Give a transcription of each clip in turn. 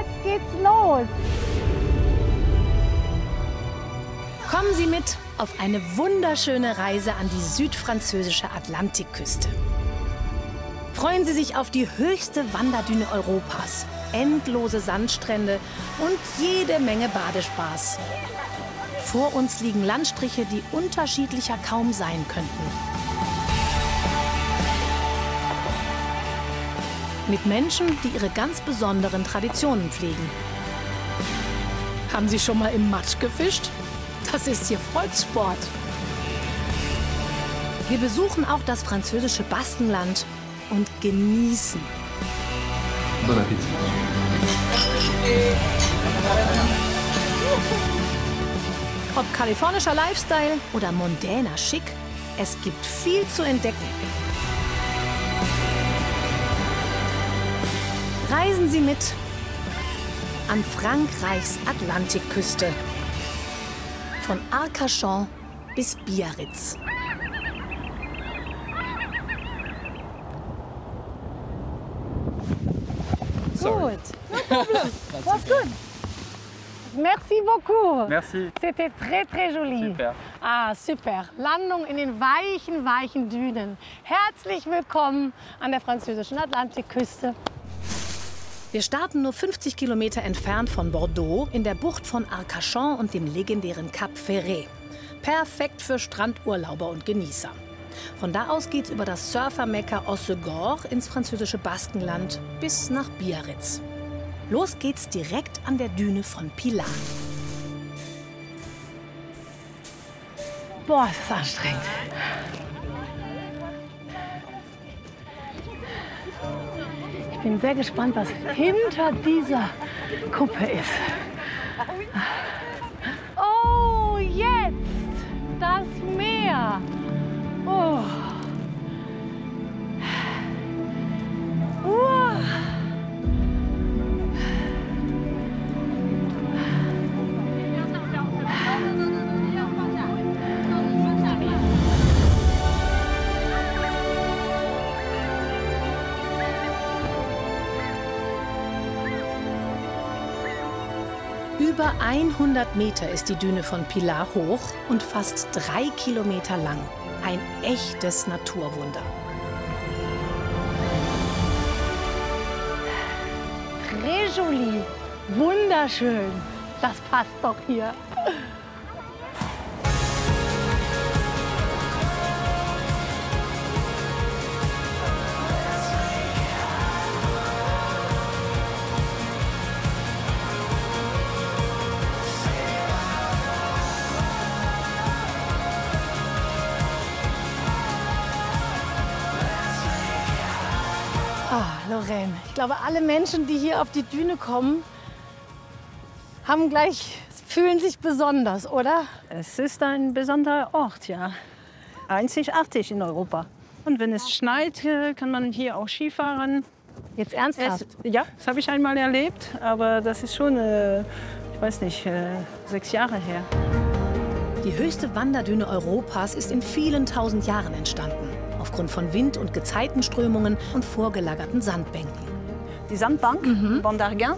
jetzt geht's los. Kommen Sie mit auf eine wunderschöne Reise an die südfranzösische Atlantikküste. Freuen Sie sich auf die höchste Wanderdüne Europas, endlose Sandstrände und jede Menge Badespaß. Vor uns liegen Landstriche, die unterschiedlicher kaum sein könnten. Mit Menschen, die ihre ganz besonderen Traditionen pflegen. Haben Sie schon mal im Matsch gefischt? Das ist hier Volkssport. Wir besuchen auch das französische Baskenland und genießen. Bon Appetit. Ob kalifornischer Lifestyle oder mondäner Schick, es gibt viel zu entdecken. Reisen Sie mit an Frankreichs Atlantikküste. Von Arcachon bis Biarritz. Gut. No problem. Was gut. Merci beaucoup. Merci. C'était très, très joli. Super. Ah, super. Landung in den weichen, weichen Dünen. Herzlich willkommen an der französischen Atlantikküste. Wir starten nur 50 Kilometer entfernt von Bordeaux in der Bucht von Arcachon und dem legendären Cap Ferret. Perfekt für Strandurlauber und Genießer. Von da aus geht's über das Surfermekka Hossegor ins französische Baskenland bis nach Biarritz. Los geht's direkt an der Düne von Pilar. Boah, ist das anstrengend. Ich bin sehr gespannt, was hinter dieser Kuppe ist. Oh, jetzt das Meer. Oh. Über 100 Meter ist die Düne von Pilar hoch und fast 3 Kilometer lang. Ein echtes Naturwunder. Très joli. Wunderschön. Das passt doch hier. Lorraine, ich glaube, alle Menschen, die hier auf die Düne kommen, fühlen sich besonders, oder? Es ist ein besonderer Ort, ja. Einzigartig in Europa. Und wenn es schneit, kann man hier auch Skifahren. Jetzt ernsthaft? Ja, das habe ich einmal erlebt, aber das ist schon, ich weiß nicht, 6 Jahre her. Die höchste Wanderdüne Europas ist in vielen tausend Jahren entstanden. Aufgrund von Wind- und Gezeitenströmungen und vorgelagerten Sandbänken. Die Sandbank, Banc d'Arguin,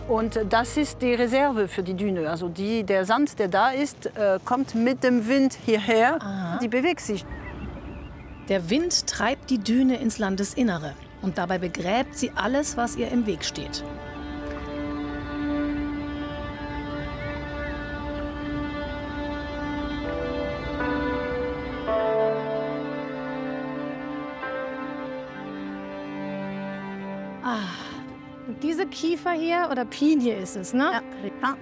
und das ist die Reserve für die Düne. Also der Sand, der da ist, kommt mit dem Wind hierher. Aha. Die bewegt sich. Der Wind treibt die Düne ins Landesinnere und dabei begräbt sie alles, was ihr im Weg steht. Und diese Kiefer hier, oder Pinie ist es, ne? Ja.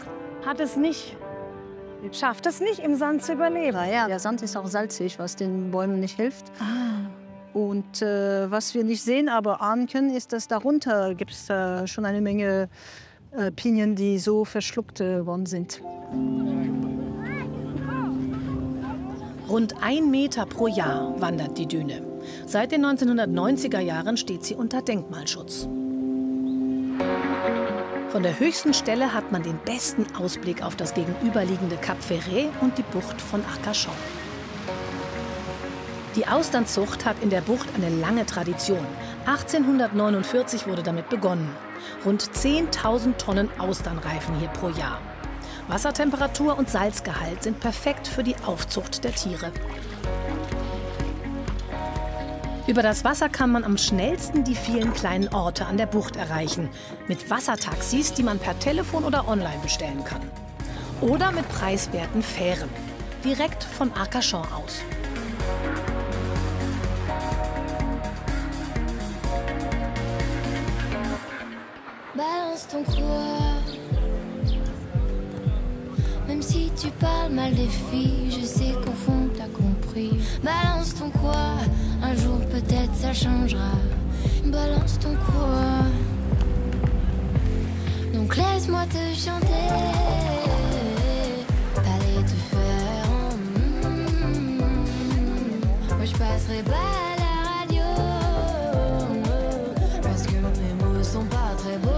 Schafft es nicht, im Sand zu überleben. Ja, der Sand ist auch salzig, was den Bäumen nicht hilft. Und was wir nicht sehen, aber ahnen können, ist, dass darunter gibt es schon eine Menge Pinien, die so verschluckt worden sind. Rund 1 Meter pro Jahr wandert die Düne. Seit den 1990er Jahren steht sie unter Denkmalschutz. Von der höchsten Stelle hat man den besten Ausblick auf das gegenüberliegende Cap Ferret und die Bucht von Arcachon. Die Austernzucht hat in der Bucht eine lange Tradition. 1849 wurde damit begonnen. Rund 10.000 Tonnen Austern reifen hier pro Jahr. Wassertemperatur und Salzgehalt sind perfekt für die Aufzucht der Tiere. Über das Wasser kann man am schnellsten die vielen kleinen Orte an der Bucht erreichen. Mit Wassertaxis, die man per Telefon oder online bestellen kann. Oder mit preiswerten Fähren. Direkt von Arcachon aus. Balance ton quoi. Même si tu parles mal des filles, je sais qu'au fond t'as compris. Balance ton quoi, un jour peut-être ça changera. Balance ton quoi. Donc laisse-moi te chanter. T'allais te faire. Moi je passerai pas à la radio. Parce que mes mots sont pas très beaux.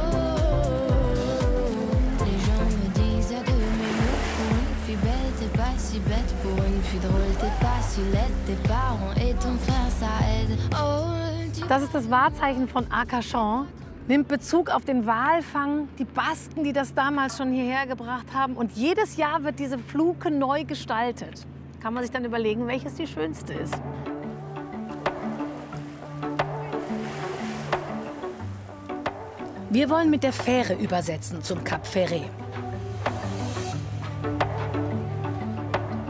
Les gens me disent de mes mots. Pour une fille belle, t'es pas si bête. Pour une fille drôle, t'es pas si laide. Tes parents et ton frère, ça aide. Oh, Das ist das Wahrzeichen von Arcachon. Nimmt Bezug auf den Walfang, die Basken, die das damals schon hierher gebracht haben. Und jedes Jahr wird diese Fluke neu gestaltet. Kann man sich dann überlegen, welches die schönste ist. Wir wollen mit der Fähre übersetzen zum Cap Ferret.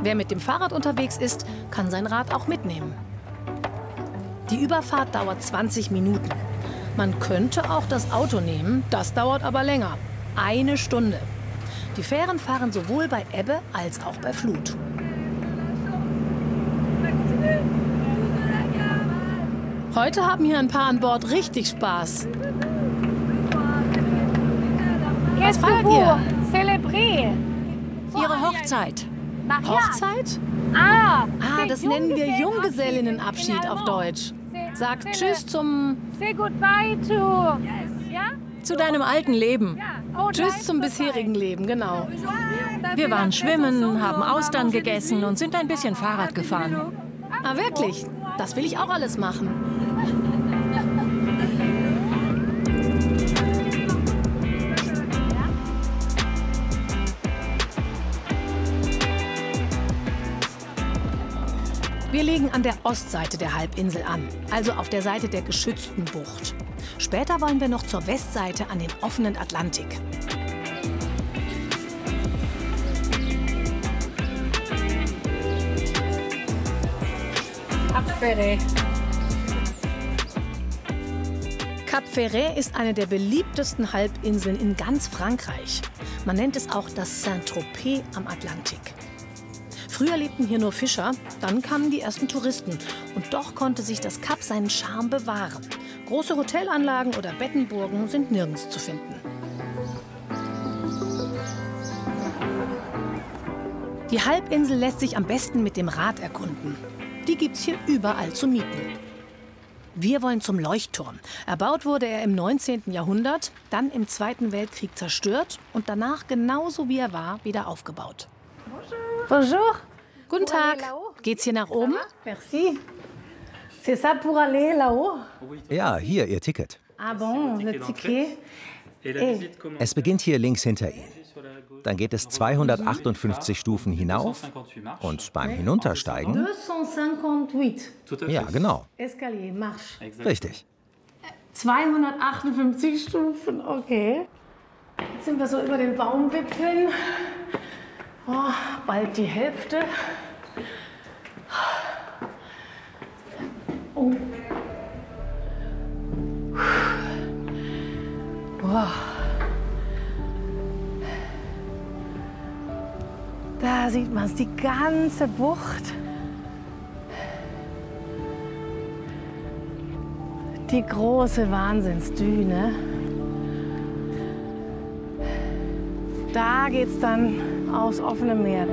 Wer mit dem Fahrrad unterwegs ist, kann sein Rad auch mitnehmen. Die Überfahrt dauert 20 Minuten. Man könnte auch das Auto nehmen, das dauert aber länger. 1 Stunde. Die Fähren fahren sowohl bei Ebbe als auch bei Flut. Heute haben hier ein paar an Bord richtig Spaß. Was feiert ihr? Célébré. Ihre Hochzeit. Hochzeit? Ah, Das nennen wir Junggesellinnenabschied auf Deutsch. Sagt Tschüss zum... Say goodbye to... Ja? Zu deinem alten Leben. Tschüss zum bisherigen Leben, genau. Wir waren schwimmen, haben Austern gegessen und sind ein bisschen Fahrrad gefahren. Ah, wirklich? Das will ich auch alles machen. Wir legen an der Ostseite der Halbinsel an, also auf der Seite der geschützten Bucht. Später wollen wir noch zur Westseite an den offenen Atlantik. Cap Ferret. Cap Ferret ist eine der beliebtesten Halbinseln in ganz Frankreich. Man nennt es auch das Saint-Tropez am Atlantik. Früher lebten hier nur Fischer, dann kamen die ersten Touristen. Und doch konnte sich das Kap seinen Charme bewahren. Große Hotelanlagen oder Bettenburgen sind nirgends zu finden. Die Halbinsel lässt sich am besten mit dem Rad erkunden. Die gibt's hier überall zu mieten. Wir wollen zum Leuchtturm. Erbaut wurde er im 19. Jahrhundert, dann im Zweiten Weltkrieg zerstört und danach genauso wie er war wieder aufgebaut. Bonjour. Guten Tag. Geht's hier nach oben? Merci. C'est ça pour aller là-haut? Ja, hier Ihr Ticket. Ah bon, le ticket. Es beginnt hier links hinter Ihnen. Dann geht es 258 Stufen hinauf und beim Hinuntersteigen... 258. Ja, genau. Escalier, Marche. Richtig. 258 Stufen, okay. Jetzt sind wir so über den Baumwipfeln. Oh, bald die Hälfte. Oh. Wow. Da sieht man es, die ganze Bucht. Die große Wahnsinnsdüne. Da geht's dann aufs offene Meer.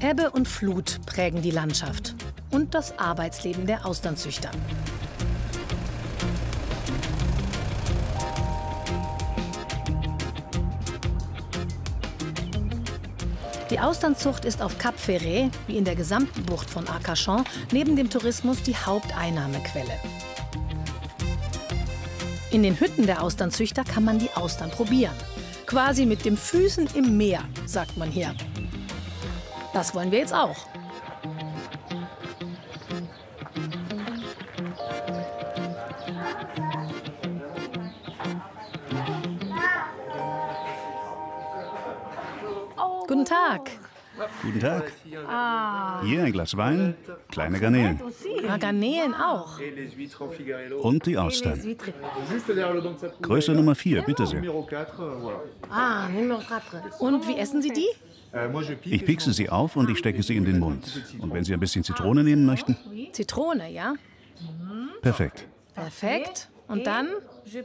Ebbe und Flut prägen die Landschaft und das Arbeitsleben der Austernzüchter. Die Austernzucht ist auf Cap Ferret, wie in der gesamten Bucht von Arcachon, neben dem Tourismus die Haupteinnahmequelle. In den Hütten der Austernzüchter kann man die Austern probieren. Quasi mit den Füßen im Meer, sagt man hier. Das wollen wir jetzt auch. Guten Tag. Guten Tag. Hier ein Glas Wein, kleine Garnelen. Garnelen auch. Und die Austern. Größe Nummer 4, bitte sehr. Und wie essen Sie die? Ich piekse sie auf und ich stecke sie in den Mund. Und wenn Sie ein bisschen Zitrone nehmen möchten? Zitrone, ja? Perfekt. Perfekt. Und dann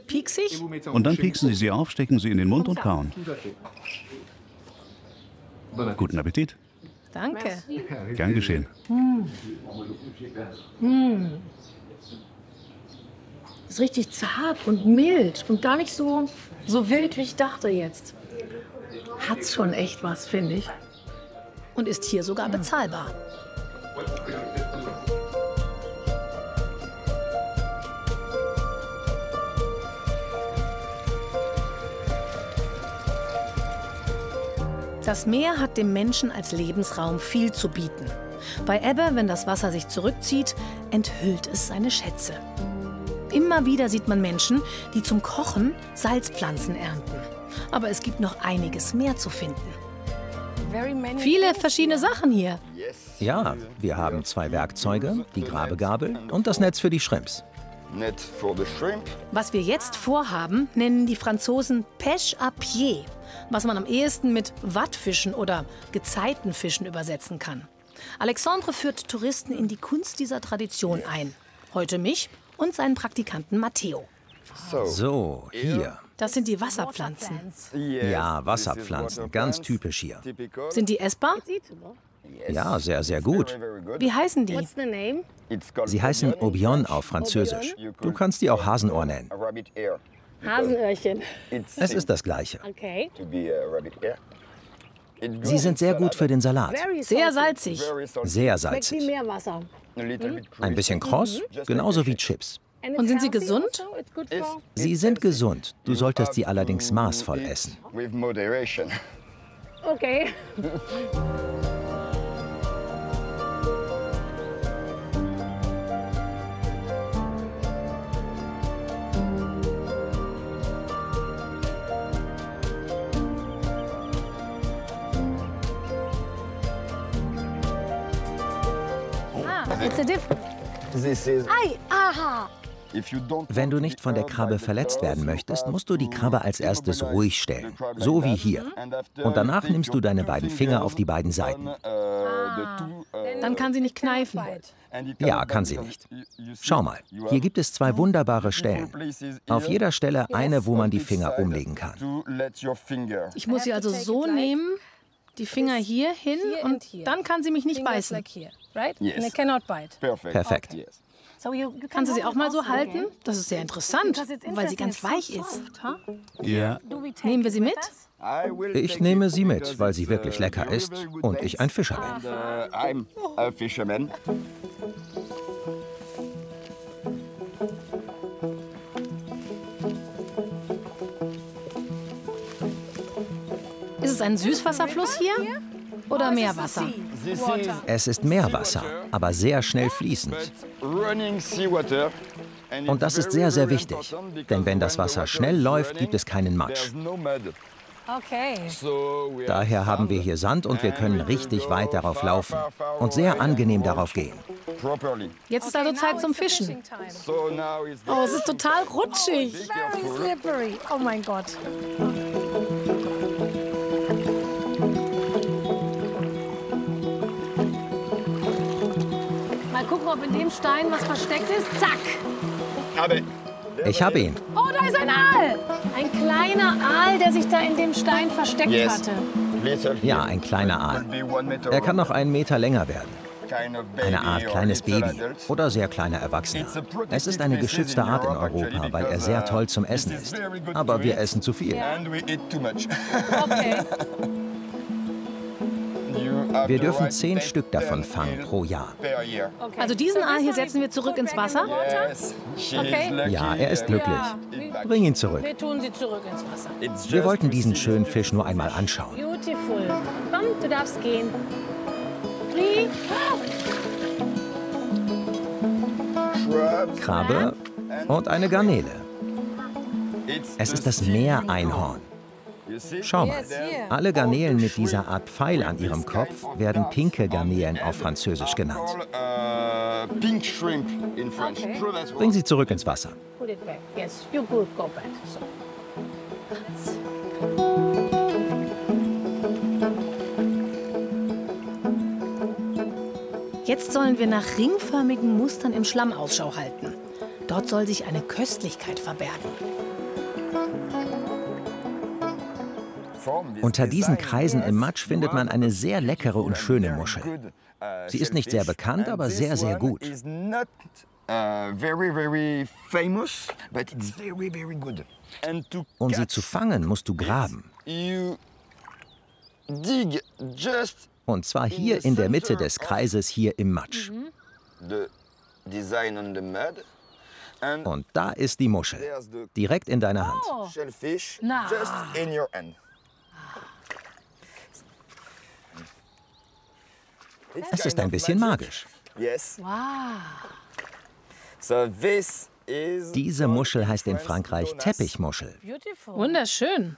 pieksig? Und dann pieksen Sie sie auf, stecken sie in den Mund und kauen. Guten Appetit. Danke. Gern geschehen. Ist richtig zart und mild und gar nicht so wild, wie ich dachte jetzt. Hat's schon echt was, finde ich. Und ist hier sogar bezahlbar. Das Meer hat dem Menschen als Lebensraum viel zu bieten. Bei Ebbe, wenn das Wasser sich zurückzieht, enthüllt es seine Schätze. Immer wieder sieht man Menschen, die zum Kochen Salzpflanzen ernten. Aber es gibt noch einiges mehr zu finden. Viele verschiedene Sachen hier. Ja, wir haben 2 Werkzeuge, die Grabegabel und das Netz für die Shrimps. Was wir jetzt vorhaben, nennen die Franzosen Pêche à pied, was man am ehesten mit Wattfischen oder Gezeitenfischen übersetzen kann. Alexandre führt Touristen in die Kunst dieser Tradition ein. Heute mich und seinen Praktikanten Matteo. So, hier. Das sind die Wasserpflanzen. Ja, Wasserpflanzen, ganz typisch hier. Sind die essbar? Ja, sehr, sehr gut. Wie heißen die? Sie heißen Aubillon auf Französisch. Du kannst die auch Hasenohr nennen. Hasenöhrchen. Es ist das Gleiche. Okay. Sie sind sehr gut für den Salat. Sehr salzig. Sehr Schmeckt wie salzig. Meerwasser. Ein bisschen kross, genauso wie Chips. Und sind sie gesund? Sie sind gesund. Du solltest sie allerdings maßvoll essen. Okay. It's a different. Aha. Wenn du nicht von der Krabbe verletzt werden möchtest, musst du die Krabbe als erstes ruhig stellen. So wie hier. Und danach nimmst du deine beiden Finger auf die beiden Seiten. Dann kann sie nicht kneifen. Ja, kann sie nicht. Schau mal, hier gibt es 2 wunderbare Stellen. Auf jeder Stelle eine, wo man die Finger umlegen kann. Ich muss sie also so nehmen, die Finger hier hin und dann kann sie mich nicht beißen. Perfekt. Kannst du sie auch mal so halten? Das ist sehr interessant, weil sie ganz weich ist. Ja. Nehmen wir sie mit? Ich nehme sie mit, weil sie wirklich lecker ist und ich ein Fischer bin. Ist es ein Süßwasserfluss hier oder Meerwasser? Es ist Meerwasser, aber sehr schnell fließend. Und das ist sehr, sehr wichtig, denn wenn das Wasser schnell läuft, gibt es keinen Matsch. Okay. Daher haben wir hier Sand und wir können richtig weit darauf laufen und sehr angenehm darauf gehen. Jetzt ist also Zeit zum Fischen. Oh, es ist total rutschig. Very slippery. Oh mein Gott. Mal gucken, ob in dem Stein was versteckt ist. Zack. Ich habe ihn. Oh, da ist ein Aal. Ein kleiner Aal, der sich da in dem Stein versteckt hatte. Ja, ein kleiner Aal. Er kann noch 1 Meter länger werden. Eine Art kleines Baby oder sehr kleiner Erwachsener. Es ist eine geschützte Art in Europa, weil er sehr toll zum Essen ist. Aber wir essen zu viel. Okay. Wir dürfen 10 Stück davon fangen pro Jahr. Also diesen Aal hier setzen wir zurück ins Wasser? Okay. Ja, er ist glücklich. Bring ihn zurück. Wir tun sie zurück ins Wasser. Wir wollten diesen schönen Fisch nur einmal anschauen. Beautiful. Komm, du darfst gehen. Lee. Krabbe und eine Garnele. Es ist das Meereinhorn. Schau mal, alle Garnelen mit dieser Art Pfeil an ihrem Kopf werden pinke Garnelen auf Französisch genannt. Bring sie zurück ins Wasser. Put it back. Yes, you could go back. So. Jetzt sollen wir nach ringförmigen Mustern im Schlamm Ausschau halten. Dort soll sich eine Köstlichkeit verbergen. Unter diesen Kreisen im Matsch findet man eine sehr leckere und schöne Muschel. Sie ist nicht sehr bekannt, aber sehr, sehr gut. Um sie zu fangen, musst du graben. Und zwar hier in der Mitte des Kreises, hier im Matsch. Und da ist die Muschel, direkt in deiner Hand. Na. Es ist ein bisschen magisch. Wow. Diese Muschel heißt in Frankreich Teppichmuschel. Beautiful. Wunderschön.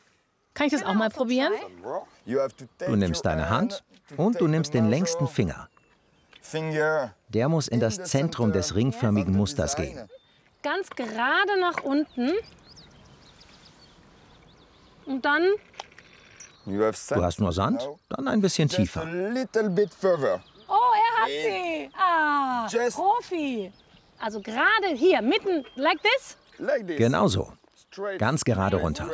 Kann ich das auch mal probieren? Du nimmst deine Hand und du nimmst den längsten Finger. Der muss in das Zentrum des ringförmigen Musters gehen. Ganz gerade nach unten. Und dann? Du hast nur Sand, dann ein bisschen tiefer. Oh, er hat sie. Ah, Profi. Also gerade hier, mitten, like this? Genau so. Ganz gerade runter.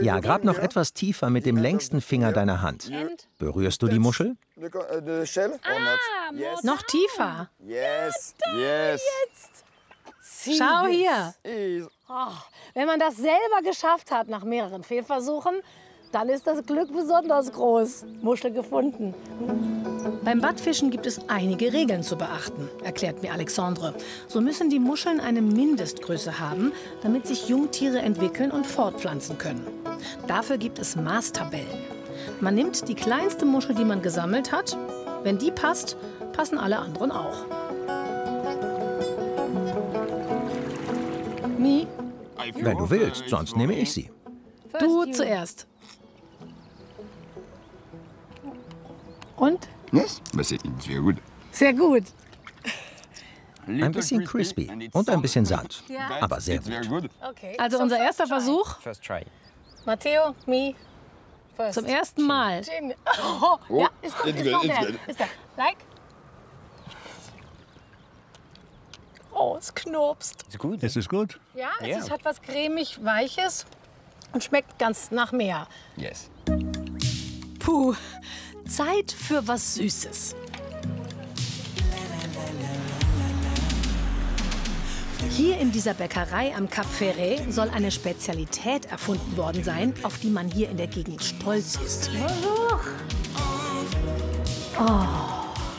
Ja, grab noch etwas tiefer mit dem längsten Finger deiner Hand. Berührst du die Muschel? Noch tiefer. Yes. Schau hier. Oh, wenn man das selber geschafft hat nach mehreren Fehlversuchen, dann ist das Glück besonders groß. Muschel gefunden. Beim Badfischen gibt es einige Regeln zu beachten, erklärt mir Alexandre. So müssen die Muscheln eine Mindestgröße haben, damit sich Jungtiere entwickeln und fortpflanzen können. Dafür gibt es Maßtabellen. Man nimmt die kleinste Muschel, die man gesammelt hat. Wenn die passt, passen alle anderen auch. Nie. Wenn du willst, sonst nehme ich sie. Du zuerst. Und? Sehr gut. Ein bisschen crispy und ein bisschen Sand, aber sehr gut. Okay. Also unser erster Versuch. Matteo, me. First. Zum ersten Mal. Oh, ja, ist gut, ist da. Like? Oh, es knurpst. Es ist gut. Ja, es hat was cremig-weiches und schmeckt ganz nach Meer. Puh, Zeit für was Süßes. Hier in dieser Bäckerei am Cap Ferret soll eine Spezialität erfunden worden sein, auf die man hier in der Gegend stolz ist. Oh,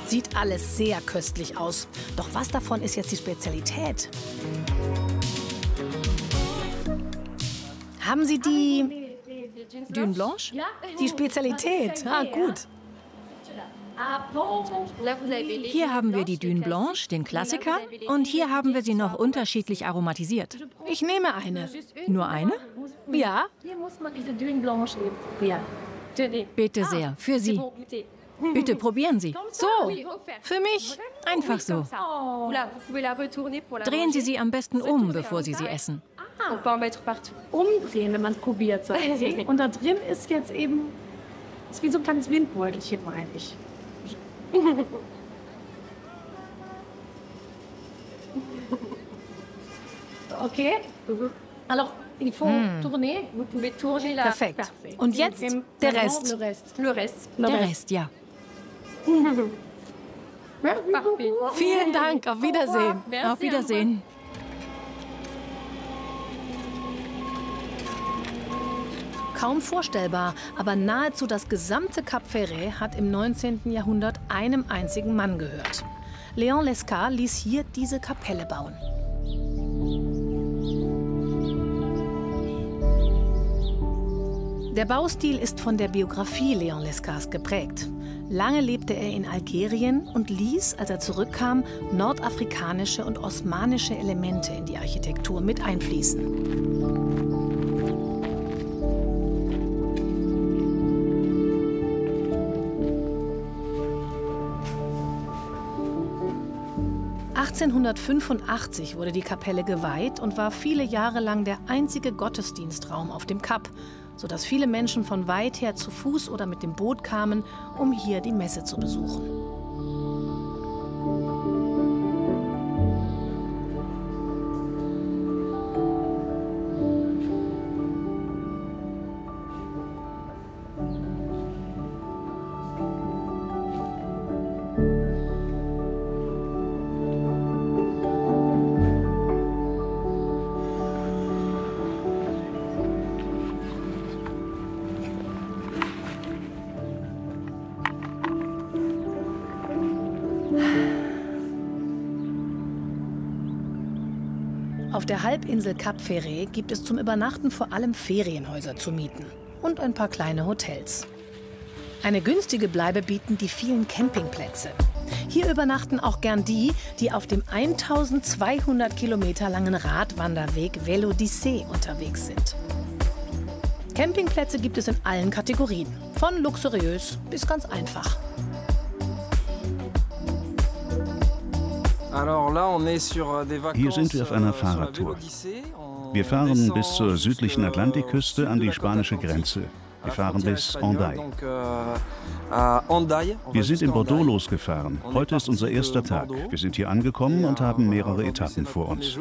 sieht alles sehr köstlich aus. Doch was davon ist jetzt die Spezialität? Haben Sie die Dune Blanche? Die Spezialität? Ah, gut. Hier haben wir die Dune Blanche, den Klassiker. Und hier haben wir sie noch unterschiedlich aromatisiert. Ich nehme eine. Nur eine? Ja. Bitte sehr, für Sie. Bitte probieren Sie. So, für mich. Einfach so. Drehen Sie sie am besten um, bevor Sie sie essen. Umdrehen, wenn man es probiert. So. Und da drin ist jetzt eben, ist wie so ein kleines Windbeutelchen, meine ich. Okay. Alors, il faut tourner. Perfekt. Und jetzt der Rest. Der Rest, ja. Vielen Dank. Auf Wiedersehen. Auf Kaum vorstellbar, aber nahezu das gesamte Cap Ferret hat im 19. Jahrhundert einem einzigen Mann gehört. Léon Lescar ließ hier diese Kapelle bauen. Der Baustil ist von der Biografie Léon Lescars geprägt. Lange lebte er in Algerien und ließ, als er zurückkam, nordafrikanische und osmanische Elemente in die Architektur mit einfließen. 1885 wurde die Kapelle geweiht und war viele Jahre lang der einzige Gottesdienstraum auf dem Kap, sodass viele Menschen von weit her zu Fuß oder mit dem Boot kamen, um hier die Messe zu besuchen. Auf der Halbinsel Cap Ferret gibt es zum Übernachten vor allem Ferienhäuser zu mieten und ein paar kleine Hotels. Eine günstige Bleibe bieten die vielen Campingplätze. Hier übernachten auch gern die, die auf dem 1200 Kilometer langen Radwanderweg Vélo d'Issée unterwegs sind. Campingplätze gibt es in allen Kategorien, von luxuriös bis ganz einfach. Hier sind wir auf einer Fahrradtour. Wir fahren bis zur südlichen Atlantikküste an die spanische Grenze. Wir fahren bis Hendaye. Wir sind in Bordeaux losgefahren. Heute ist unser erster Tag. Wir sind hier angekommen und haben mehrere Etappen vor uns.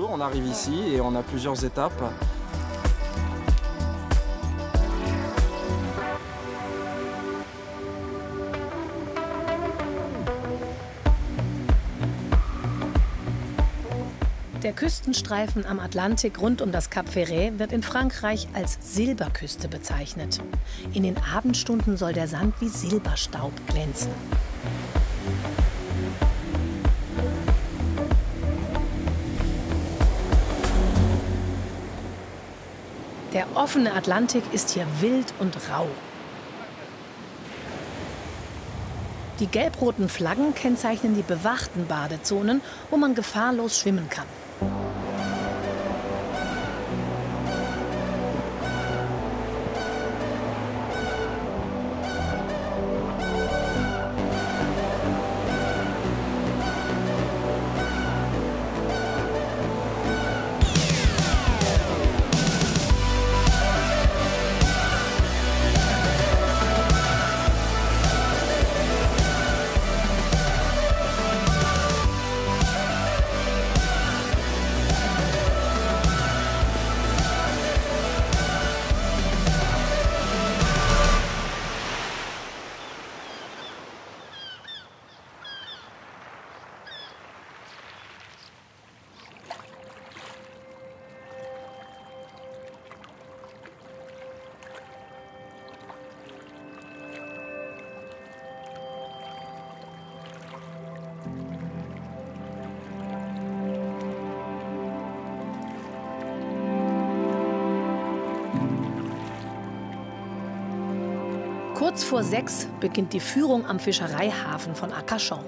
Der Küstenstreifen am Atlantik rund um das Cap Ferret wird in Frankreich als Silberküste bezeichnet. In den Abendstunden soll der Sand wie Silberstaub glänzen. Der offene Atlantik ist hier wild und rau. Die gelb-roten Flaggen kennzeichnen die bewachten Badezonen, wo man gefahrlos schwimmen kann. Kurz vor 6 beginnt die Führung am Fischereihafen von Arcachon.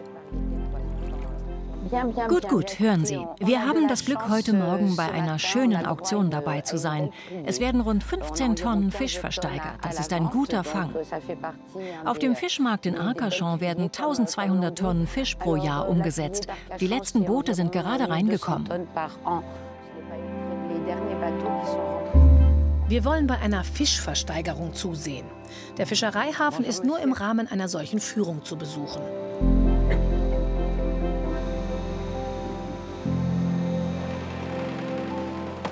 Gut, gut, hören Sie. Wir haben das Glück, heute Morgen bei einer schönen Auktion dabei zu sein. Es werden rund 15 Tonnen Fisch versteigert. Das ist ein guter Fang. Auf dem Fischmarkt in Arcachon werden 1200 Tonnen Fisch pro Jahr umgesetzt. Die letzten Boote sind gerade reingekommen. Wir wollen bei einer Fischversteigerung zusehen. Der Fischereihafen ist nur im Rahmen einer solchen Führung zu besuchen.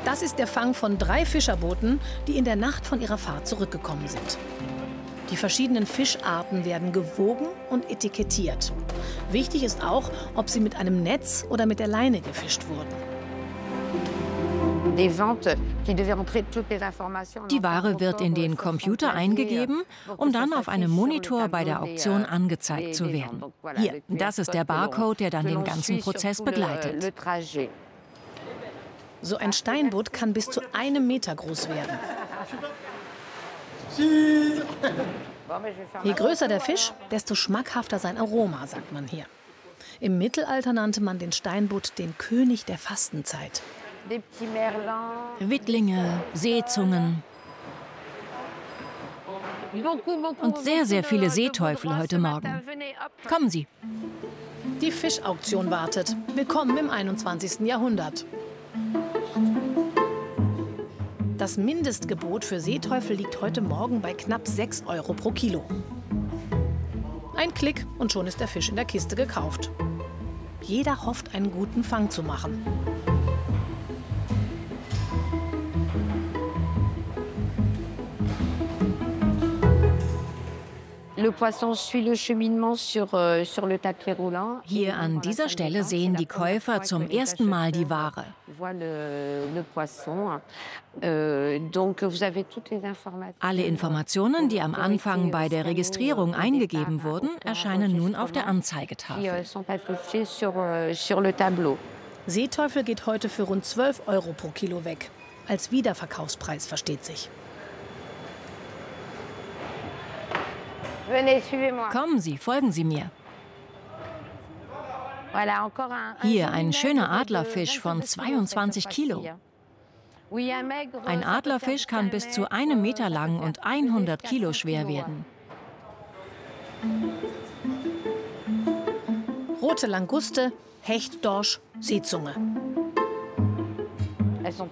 Das ist der Fang von 3 Fischerbooten, die in der Nacht von ihrer Fahrt zurückgekommen sind. Die verschiedenen Fischarten werden gewogen und etikettiert. Wichtig ist auch, ob sie mit einem Netz oder mit der Leine gefischt wurden. Die Ware wird in den Computer eingegeben, um dann auf einem Monitor bei der Auktion angezeigt zu werden. Hier, das ist der Barcode, der dann den ganzen Prozess begleitet. So ein Steinbutt kann bis zu 1 Meter groß werden. Je größer der Fisch, desto schmackhafter sein Aroma, sagt man hier. Im Mittelalter nannte man den Steinbutt den König der Fastenzeit. Wittlinge, Seezungen und sehr, sehr viele Seeteufel heute Morgen. Kommen Sie. Die Fischauktion wartet. Willkommen im 21. Jahrhundert. Das Mindestgebot für Seeteufel liegt heute Morgen bei knapp 6 € pro Kilo. Ein Klick und schon ist der Fisch in der Kiste gekauft. Jeder hofft, einen guten Fang zu machen. Hier an dieser Stelle sehen die Käufer zum ersten Mal die Ware. Alle Informationen, die am Anfang bei der Registrierung eingegeben wurden, erscheinen nun auf der Anzeigetafel. Seeteufel geht heute für rund 12 € pro Kilo weg. Als Wiederverkaufspreis, versteht sich. Kommen Sie, folgen Sie mir. Hier ein schöner Adlerfisch von 22 Kilo. Ein Adlerfisch kann bis zu 1 Meter lang und 100 Kilo schwer werden. Rote Languste, Hecht, Dorsch, Seezunge.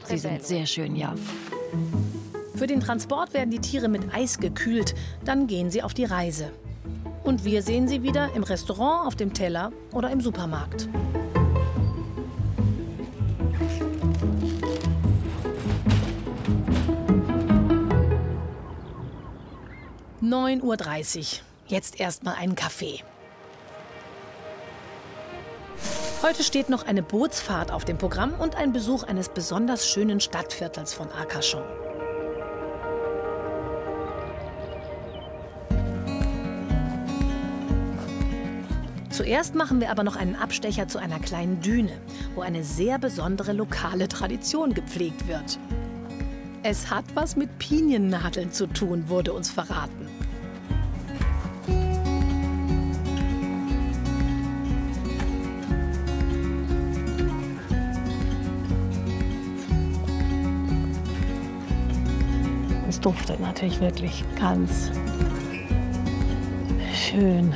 Sie sind sehr schön, ja. Für den Transport werden die Tiere mit Eis gekühlt, dann gehen sie auf die Reise. Und wir sehen sie wieder im Restaurant, auf dem Teller oder im Supermarkt. (9:30 Uhr). Jetzt erstmal einen Kaffee. Heute steht noch eine Bootsfahrt auf dem Programm und ein Besuch eines besonders schönen Stadtviertels von Arcachon. Zuerst machen wir aber noch einen Abstecher zu einer kleinen Düne, wo eine sehr besondere lokale Tradition gepflegt wird. Es hat was mit Piniennadeln zu tun, wurde uns verraten. Es duftet natürlich wirklich ganz schön.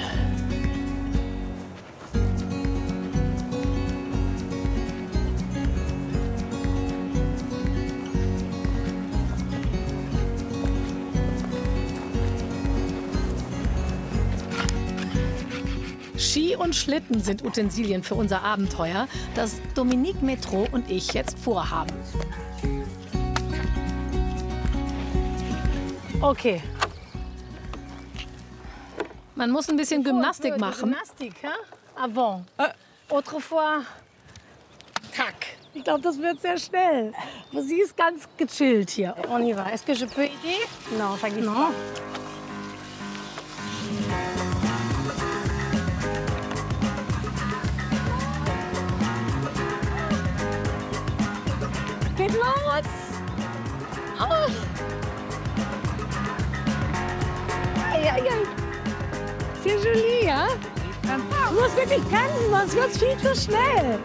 Ski und Schlitten sind Utensilien für unser Abenteuer, das Dominique Metro und ich jetzt vorhaben. Okay. Man muss ein bisschen Gymnastik machen. Gymnastik, ja? Avant. Autrefois. Tac. Ich glaube, das wird sehr schnell. Aber sie ist ganz gechillt hier. On y va. Est-ce que je peux aider? Non, ça glisse pas. Geht los! Oh. Ei, ei, ei. C'est joli, ja? Du musst wirklich kämpfen, sonst wird's viel zu schnell.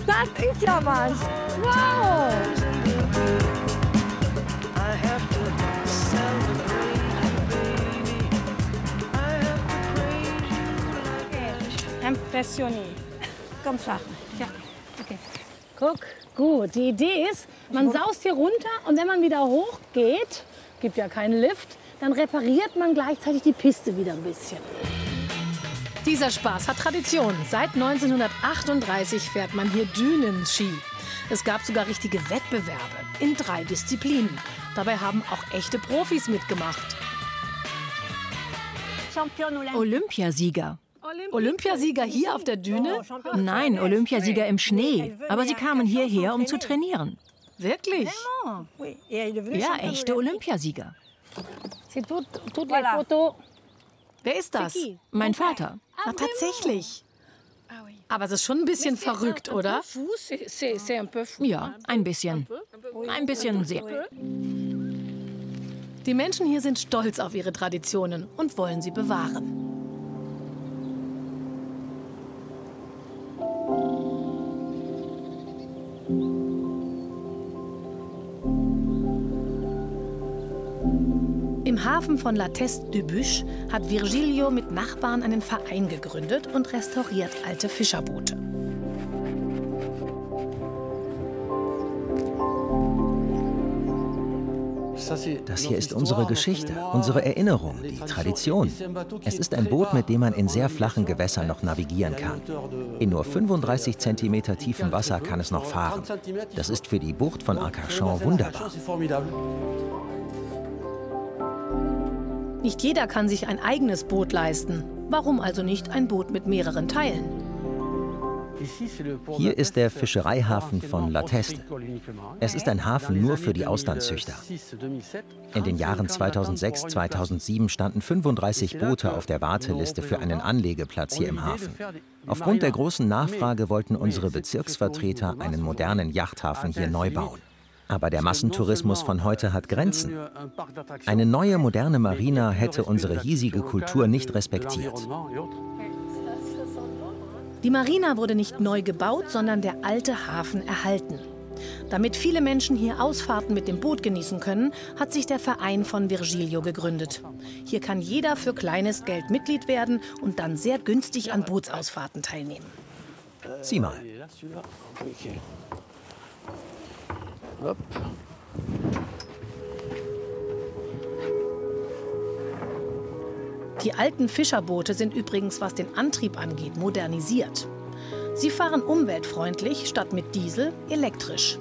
Das ist ja was. Wow! Impressionné. Comme ça. Ja, okay. Guck, gut. Die Idee ist, man saust hier runter und wenn man wieder hochgeht, gibt ja keinen Lift, dann repariert man gleichzeitig die Piste wieder ein bisschen. Dieser Spaß hat Tradition. Seit 1938 fährt man hier Dünenski. Es gab sogar richtige Wettbewerbe in 3 Disziplinen. Dabei haben auch echte Profis mitgemacht. Olympiasieger. Olympiasieger hier auf der Düne? Nein, Olympiasieger im Schnee. Aber sie kamen hierher, um zu trainieren. Wirklich? Ja, echte Olympiasieger. Wer ist das? Mein Vater. Ah, tatsächlich. Aber es ist schon ein bisschen verrückt, oder? Ja, ein bisschen. Ein bisschen sehr. Die Menschen hier sind stolz auf ihre Traditionen und wollen sie bewahren. Im Hafen von La Teste-du-Buch hat Virgilio mit Nachbarn einen Verein gegründet und restauriert alte Fischerboote. Das hier ist unsere Geschichte, unsere Erinnerung, die Tradition. Es ist ein Boot, mit dem man in sehr flachen Gewässern noch navigieren kann. In nur 35 cm tiefem Wasser kann es noch fahren. Das ist für die Bucht von Arcachon wunderbar. Nicht jeder kann sich ein eigenes Boot leisten. Warum also nicht ein Boot mit mehreren Teilen? Hier ist der Fischereihafen von La Teste. Es ist ein Hafen nur für die Austernzüchter. In den Jahren 2006, 2007 standen 35 Boote auf der Warteliste für einen Anlegeplatz hier im Hafen. Aufgrund der großen Nachfrage wollten unsere Bezirksvertreter einen modernen Yachthafen hier neu bauen. Aber der Massentourismus von heute hat Grenzen. Eine neue, moderne Marina hätte unsere hiesige Kultur nicht respektiert. Die Marina wurde nicht neu gebaut, sondern der alte Hafen erhalten. Damit viele Menschen hier Ausfahrten mit dem Boot genießen können, hat sich der Verein von Virgilio gegründet. Hier kann jeder für kleines Geld Mitglied werden und dann sehr günstig an Bootsausfahrten teilnehmen. Sieh mal. Die alten Fischerboote sind übrigens, was den Antrieb angeht, modernisiert. Sie fahren umweltfreundlich, statt mit Diesel elektrisch.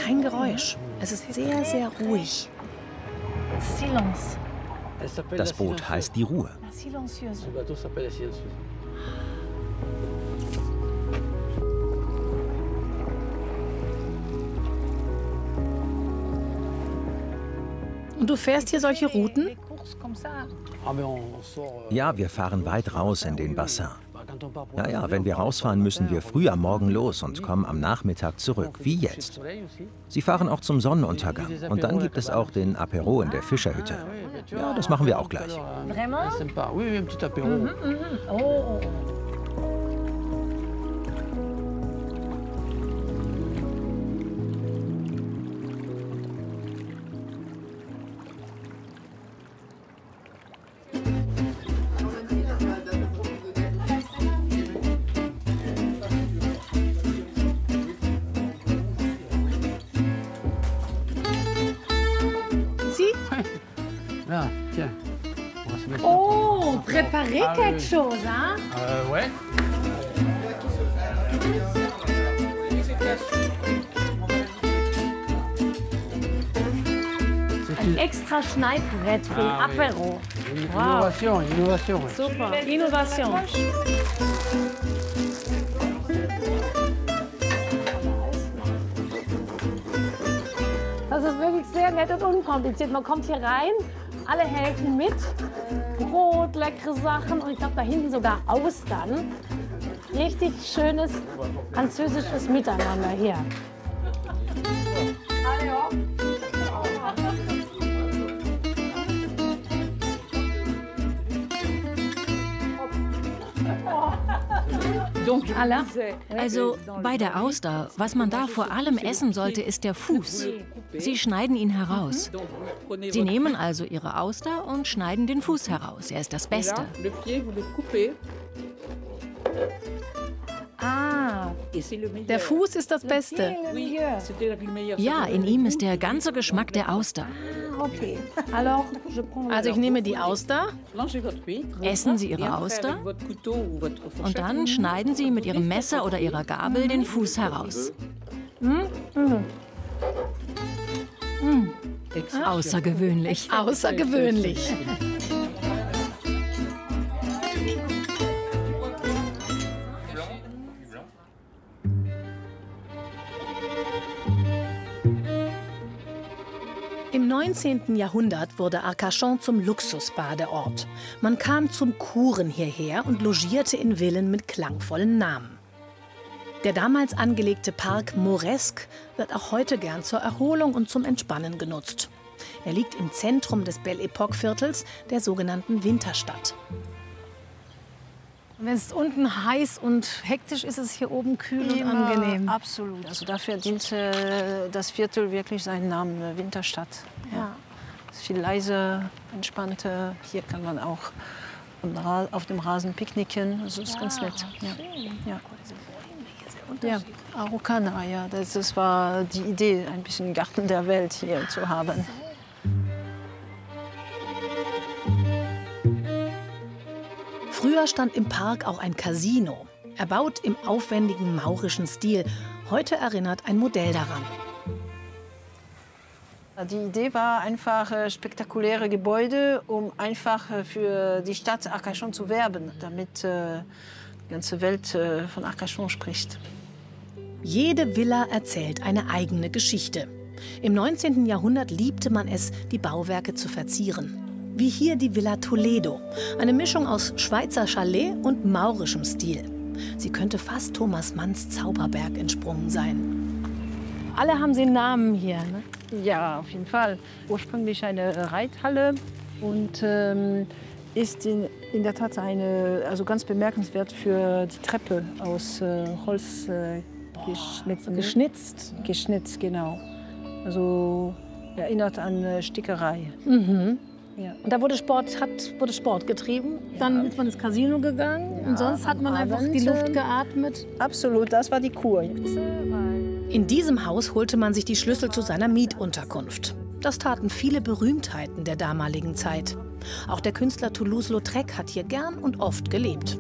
Kein Geräusch. Es ist sehr, sehr ruhig. Das Boot heißt die Ruhe. Und du fährst hier solche Routen? Ja, wir fahren weit raus in den Bassin. Ja, wenn wir rausfahren, müssen wir früh am Morgen los und kommen am Nachmittag zurück, wie jetzt. Sie fahren auch zum Sonnenuntergang. Und dann gibt es auch den Apéro in der Fischerhütte. Ja, das machen wir auch gleich. Oh, préparer quelque chose, hein? Ouais. Ein extra Schneidbrett für ein Apéro. Innovation, Innovation. Super, Innovation. Das ist wirklich sehr nett und unkompliziert. Man kommt hier rein, alle helfen mit. Brot, leckere Sachen und ich glaube da hinten sogar Austern. Richtig schönes französisches Miteinander hier. Also bei der Auster, was man da vor allem essen sollte, ist der Fuß. Sie schneiden ihn heraus. Sie nehmen also ihre Auster und schneiden den Fuß heraus. Er ist das Beste. Ah, der Fuß ist das Beste. Ja, in ihm ist der ganze Geschmack der Auster. okay. Also ich nehme die Auster. Essen Sie Ihre Auster und dann schneiden Sie mit Ihrem Messer oder Ihrer Gabel den Fuß heraus. Außergewöhnlich. Außergewöhnlich. 19. Jahrhundert wurde Arcachon zum Luxusbadeort. Man kam zum Kuren hierher und logierte in Villen mit klangvollen Namen. Der damals angelegte Park Mauresques wird auch heute gern zur Erholung und zum Entspannen genutzt. Er liegt im Zentrum des Belle Époque-Viertels, der sogenannten Winterstadt. Wenn es unten heiß und hektisch ist, ist es hier oben kühl und angenehm. Absolut. Also dafür dient das Viertel wirklich seinen Namen, Winterstadt. Ja. Es ist viel leiser, entspannter. Hier kann man auch auf dem Rasen picknicken. Das ist ganz nett. Ja. Ja, Araucana, ja. Das war die Idee, ein bisschen Garten der Welt hier zu haben. Früher stand im Park auch ein Casino, erbaut im aufwendigen maurischen Stil. Heute erinnert ein Modell daran. Die Idee war einfach spektakuläre Gebäude, um einfach für die Stadt Arcachon zu werben, damit die ganze Welt von Arcachon spricht. Jede Villa erzählt eine eigene Geschichte. Im 19. Jahrhundert liebte man es, die Bauwerke zu verzieren. Wie hier die Villa Toledo, eine Mischung aus Schweizer Chalet und maurischem Stil. Sie könnte fast Thomas Manns Zauberberg entsprungen sein. Alle haben sie einen Namen hier, ne? Ja, auf jeden Fall. Ursprünglich eine Reithalle und ist in der Tat also ganz bemerkenswert für die Treppe aus Holz geschnitzt, genau. Also erinnert an Stickerei. Mhm. Ja. Und da wurde Sport getrieben, dann ist man ins Casino gegangen und sonst hat man einfach die Luft geatmet. Absolut, das war die Kur. In diesem Haus holte man sich die Schlüssel zu seiner Mietunterkunft. Das taten viele Berühmtheiten der damaligen Zeit. Auch der Künstler Toulouse-Lautrec hat hier gern und oft gelebt.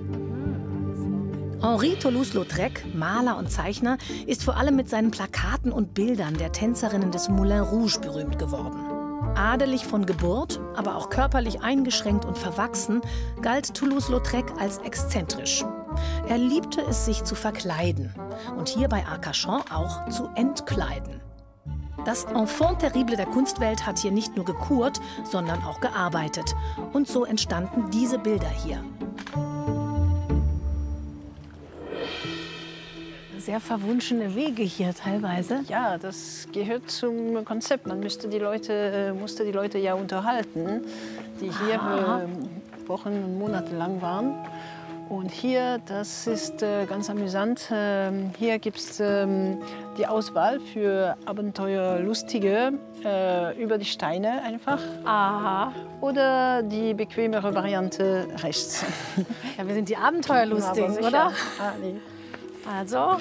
Henri Toulouse-Lautrec, Maler und Zeichner, ist vor allem mit seinen Plakaten und Bildern der Tänzerinnen des Moulin Rouge berühmt geworden. Adelig von Geburt, aber auch körperlich eingeschränkt und verwachsen, galt Toulouse-Lautrec als exzentrisch. Er liebte es, sich zu verkleiden und hier bei Arcachon auch zu entkleiden. Das Enfant terrible der Kunstwelt hat hier nicht nur gekurt, sondern auch gearbeitet. Und so entstanden diese Bilder hier. Sehr verwunschene Wege hier teilweise. Ja, das gehört zum Konzept. Man musste die Leute ja unterhalten, die hier Wochen und Monate lang waren. Und hier, das ist ganz amüsant, hier gibt es die Auswahl für Abenteuerlustige über die Steine einfach. Aha. Oder die bequemere Variante rechts. Ja, wir sind die Abenteuerlustigen, oder? Ah, nee. Also,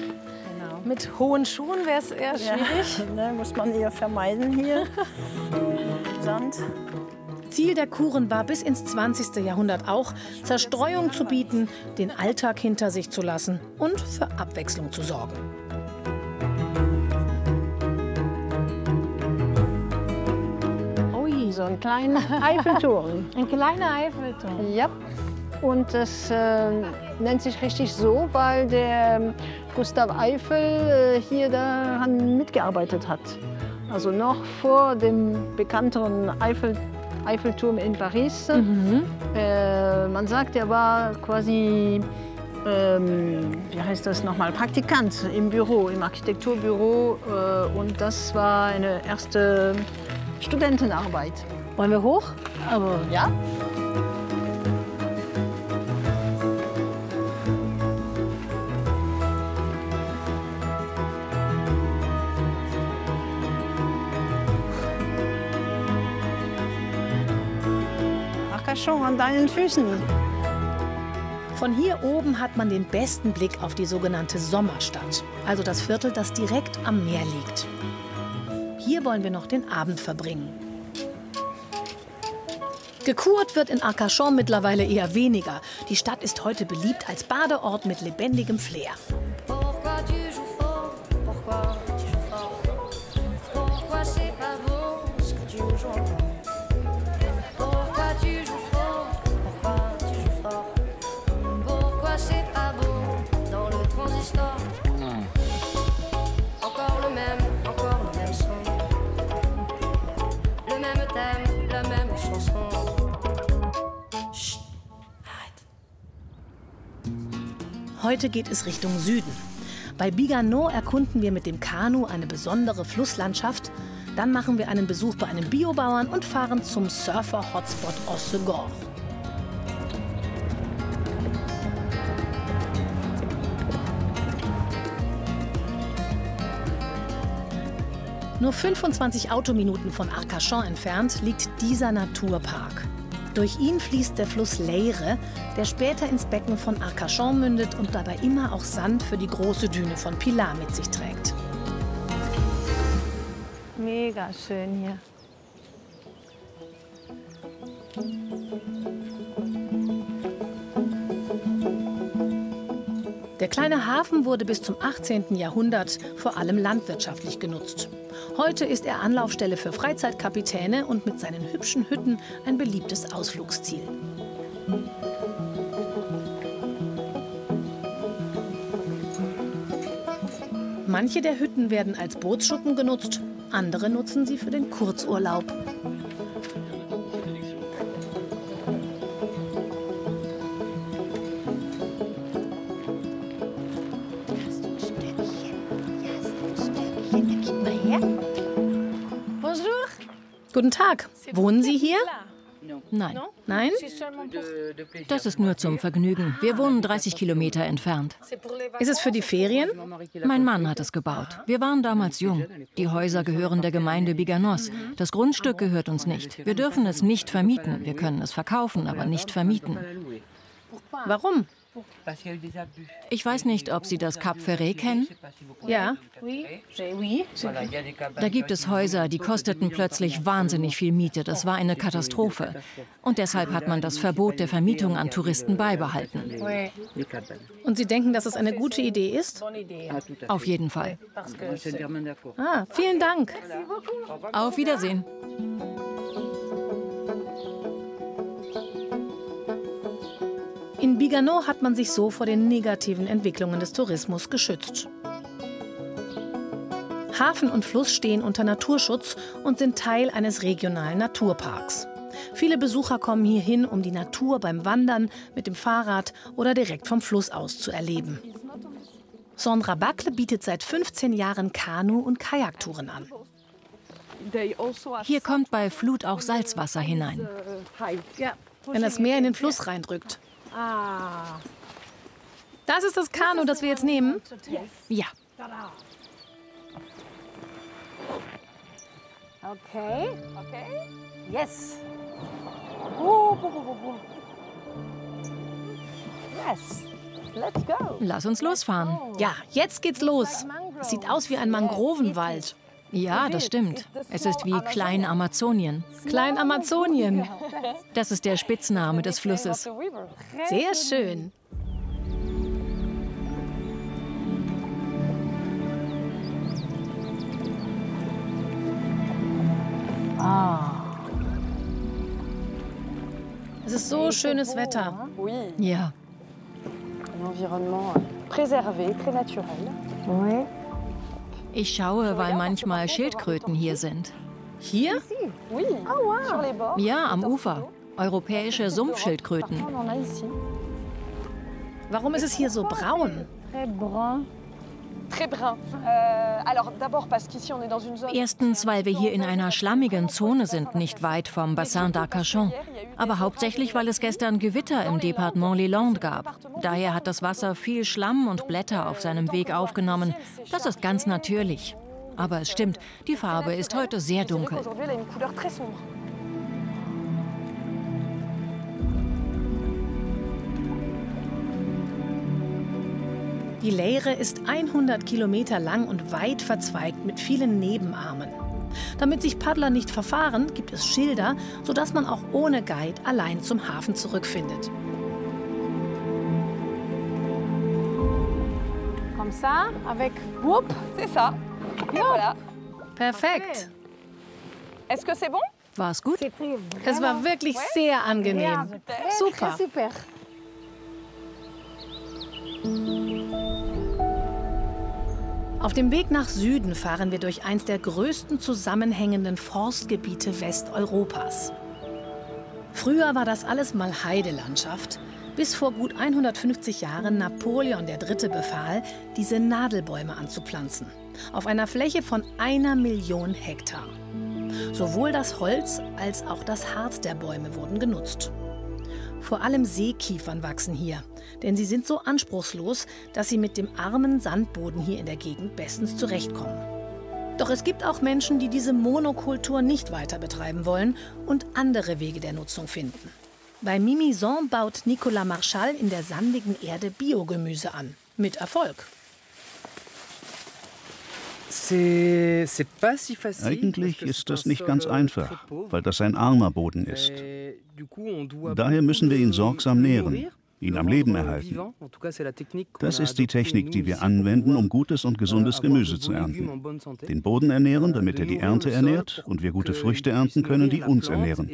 mit hohen Schuhen wäre es eher schwierig. Ja, ne, muss man eher vermeiden hier. Sand. Ziel der Kuren war bis ins 20. Jahrhundert auch, Zerstreuung zu bieten, den Alltag hinter sich zu lassen und für Abwechslung zu sorgen. Ui, so ein kleiner Eiffelturm. Ein kleiner Eiffelturm. Ja. Und das nennt sich richtig so, weil der Gustav Eiffel hier daran mitgearbeitet hat. Also noch vor dem bekannteren Eiffelturm in Paris. Mhm. Man sagt, er war quasi, wie heißt das nochmal, Praktikant im Büro, im Architekturbüro. Und das war eine erste Studentenarbeit. Wollen wir hoch? Aber ja. Schon an deinen Füßen. Von hier oben hat man den besten Blick auf die sogenannte Sommerstadt, also das Viertel, das direkt am Meer liegt. Hier wollen wir noch den Abend verbringen. Gekurt wird in Arcachon mittlerweile eher weniger. Die Stadt ist heute beliebt als Badeort mit lebendigem Flair. Encore le même son. Le même Heute geht es Richtung Süden. Bei Bigarnot erkunden wir mit dem Kanu eine besondere Flusslandschaft. Dann machen wir einen Besuch bei einem Biobauern und fahren zum Surfer-Hotspot Hossegor. Nur 25 Autominuten von Arcachon entfernt liegt dieser Naturpark. Durch ihn fließt der Fluss Leyre, der später ins Becken von Arcachon mündet und dabei immer auch Sand für die große Düne von Pilar mit sich trägt. Mega schön hier. Der kleine Hafen wurde bis zum 18. Jahrhundert vor allem landwirtschaftlich genutzt. Heute ist er Anlaufstelle für Freizeitkapitäne und mit seinen hübschen Hütten ein beliebtes Ausflugsziel. Manche der Hütten werden als Bootsschuppen genutzt, andere nutzen sie für den Kurzurlaub. Guten Tag. Wohnen Sie hier? Nein, Nein? das ist nur zum Vergnügen. Wir wohnen 30 Kilometer entfernt. Ist es für die Ferien? Mein Mann hat es gebaut. Wir waren damals jung. Die Häuser gehören der Gemeinde Biganos. Das Grundstück gehört uns nicht. Wir dürfen es nicht vermieten. Wir können es verkaufen, aber nicht vermieten. Warum? Ich weiß nicht, ob Sie das Cap Ferret kennen. Ja. Da gibt es Häuser, die kosteten plötzlich wahnsinnig viel Miete. Das war eine Katastrophe. Und deshalb hat man das Verbot der Vermietung an Touristen beibehalten. Und Sie denken, dass es eine gute Idee ist? Auf jeden Fall. Ah, vielen Dank. Auf Wiedersehen. In Bigarnot hat man sich so vor den negativen Entwicklungen des Tourismus geschützt. Hafen und Fluss stehen unter Naturschutz und sind Teil eines regionalen Naturparks. Viele Besucher kommen hierhin, um die Natur beim Wandern, mit dem Fahrrad oder direkt vom Fluss aus zu erleben. Sandra Bacle bietet seit 15 Jahren Kanu- und Kajaktouren an. Hier kommt bei Flut auch Salzwasser hinein. Wenn das Meer in den Fluss reindrückt. Ah. Das ist das Kanu, das wir jetzt nehmen? Ja. Okay. Yes. Yes. Let's go. Lass uns losfahren. Ja, jetzt geht's los. Es sieht aus wie ein Mangrovenwald. Ja, das stimmt. Es ist wie Klein-Amazonien. Klein-Amazonien. Das ist der Spitzname des Flusses. Sehr schön. Es ist so schönes Wetter. Ja. Ich schaue, weil manchmal Schildkröten hier sind. Hier? Ja, am Ufer. Europäische Sumpfschildkröten. Warum ist es hier so braun? Erstens, weil wir hier in einer schlammigen Zone sind, nicht weit vom Bassin d'Arcachon. Aber hauptsächlich, weil es gestern Gewitter im Departement Les Landes gab. Daher hat das Wasser viel Schlamm und Blätter auf seinem Weg aufgenommen. Das ist ganz natürlich. Aber es stimmt, die Farbe ist heute sehr dunkel. Die Leyre ist 100 Kilometer lang und weit verzweigt mit vielen Nebenarmen. Damit sich Paddler nicht verfahren, gibt es Schilder, sodass man auch ohne Guide allein zum Hafen zurückfindet. Comme ça, avec whoop, c'est ça. Voilà. Perfekt. Est-ce que c'est bon? War es gut? Es war wirklich sehr angenehm. Super. Super. Auf dem Weg nach Süden fahren wir durch eins der größten zusammenhängenden Forstgebiete Westeuropas. Früher war das alles mal Heidelandschaft. bis vor gut 150 Jahren Napoleon III. Befahl, diese Nadelbäume anzupflanzen. Auf einer Fläche von 1 Million Hektar. Sowohl das Holz als auch das Harz der Bäume wurden genutzt. Vor allem Seekiefern wachsen hier, denn sie sind so anspruchslos, dass sie mit dem armen Sandboden hier in der Gegend bestens zurechtkommen. Doch es gibt auch Menschen, die diese Monokultur nicht weiter betreiben wollen und andere Wege der Nutzung finden. Bei Mimizan baut Nicolas Marchal in der sandigen Erde Biogemüse an. Mit Erfolg. Eigentlich ist das nicht ganz einfach, weil das ein armer Boden ist. Daher müssen wir ihn sorgsam nähren, ihn am Leben erhalten. Das ist die Technik, die wir anwenden, um gutes und gesundes Gemüse zu ernten. Den Boden ernähren, damit er die Ernte ernährt und wir gute Früchte ernten können, die uns ernähren.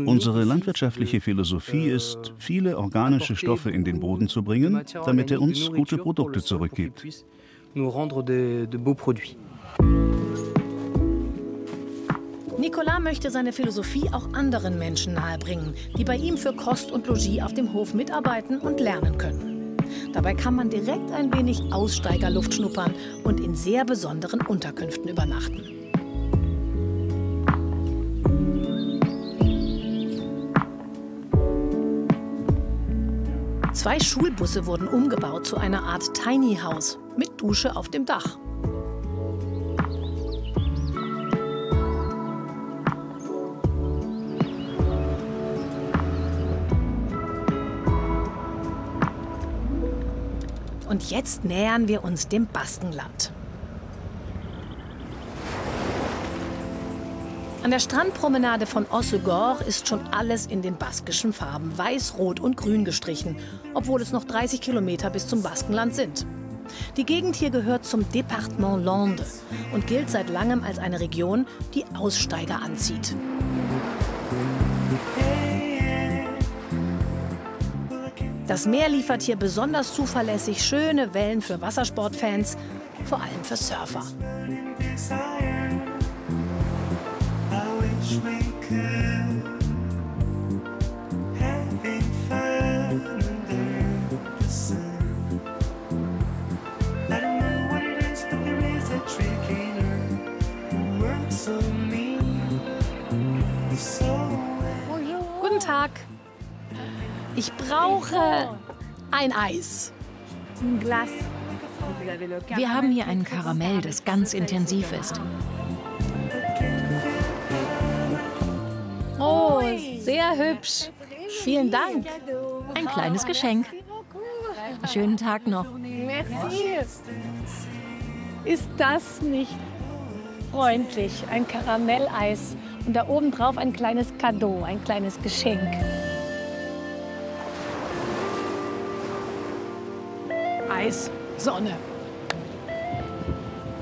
Unsere landwirtschaftliche Philosophie ist, viele organische Stoffe in den Boden zu bringen, damit er uns gute Produkte zurückgibt. Nicolas möchte seine Philosophie auch anderen Menschen nahebringen, die bei ihm für Kost und Logis auf dem Hof mitarbeiten und lernen können. Dabei kann man direkt ein wenig Aussteigerluft schnuppern und in sehr besonderen Unterkünften übernachten. Zwei Schulbusse wurden umgebaut zu einer Art Tiny House mit Dusche auf dem Dach. Und jetzt nähern wir uns dem Baskenland. An der Strandpromenade von Hossegor ist schon alles in den baskischen Farben weiß, rot und grün gestrichen, obwohl es noch 30 Kilometer bis zum Baskenland sind. Die Gegend hier gehört zum Département Landes und gilt seit langem als eine Region, die Aussteiger anzieht. Das Meer liefert hier besonders zuverlässig schöne Wellen für Wassersportfans, vor allem für Surfer. Guten Tag. Ich brauche ein Eis. Ein Glas. Wir haben hier ein Karamell, das ganz intensiv ist. Oh, sehr hübsch. Vielen Dank. Ein kleines Geschenk. Schönen Tag noch. Merci. Ist das nicht freundlich? Ein Karamelleis und da oben drauf ein kleines Cadeau, ein kleines Geschenk. Eis, Sonne.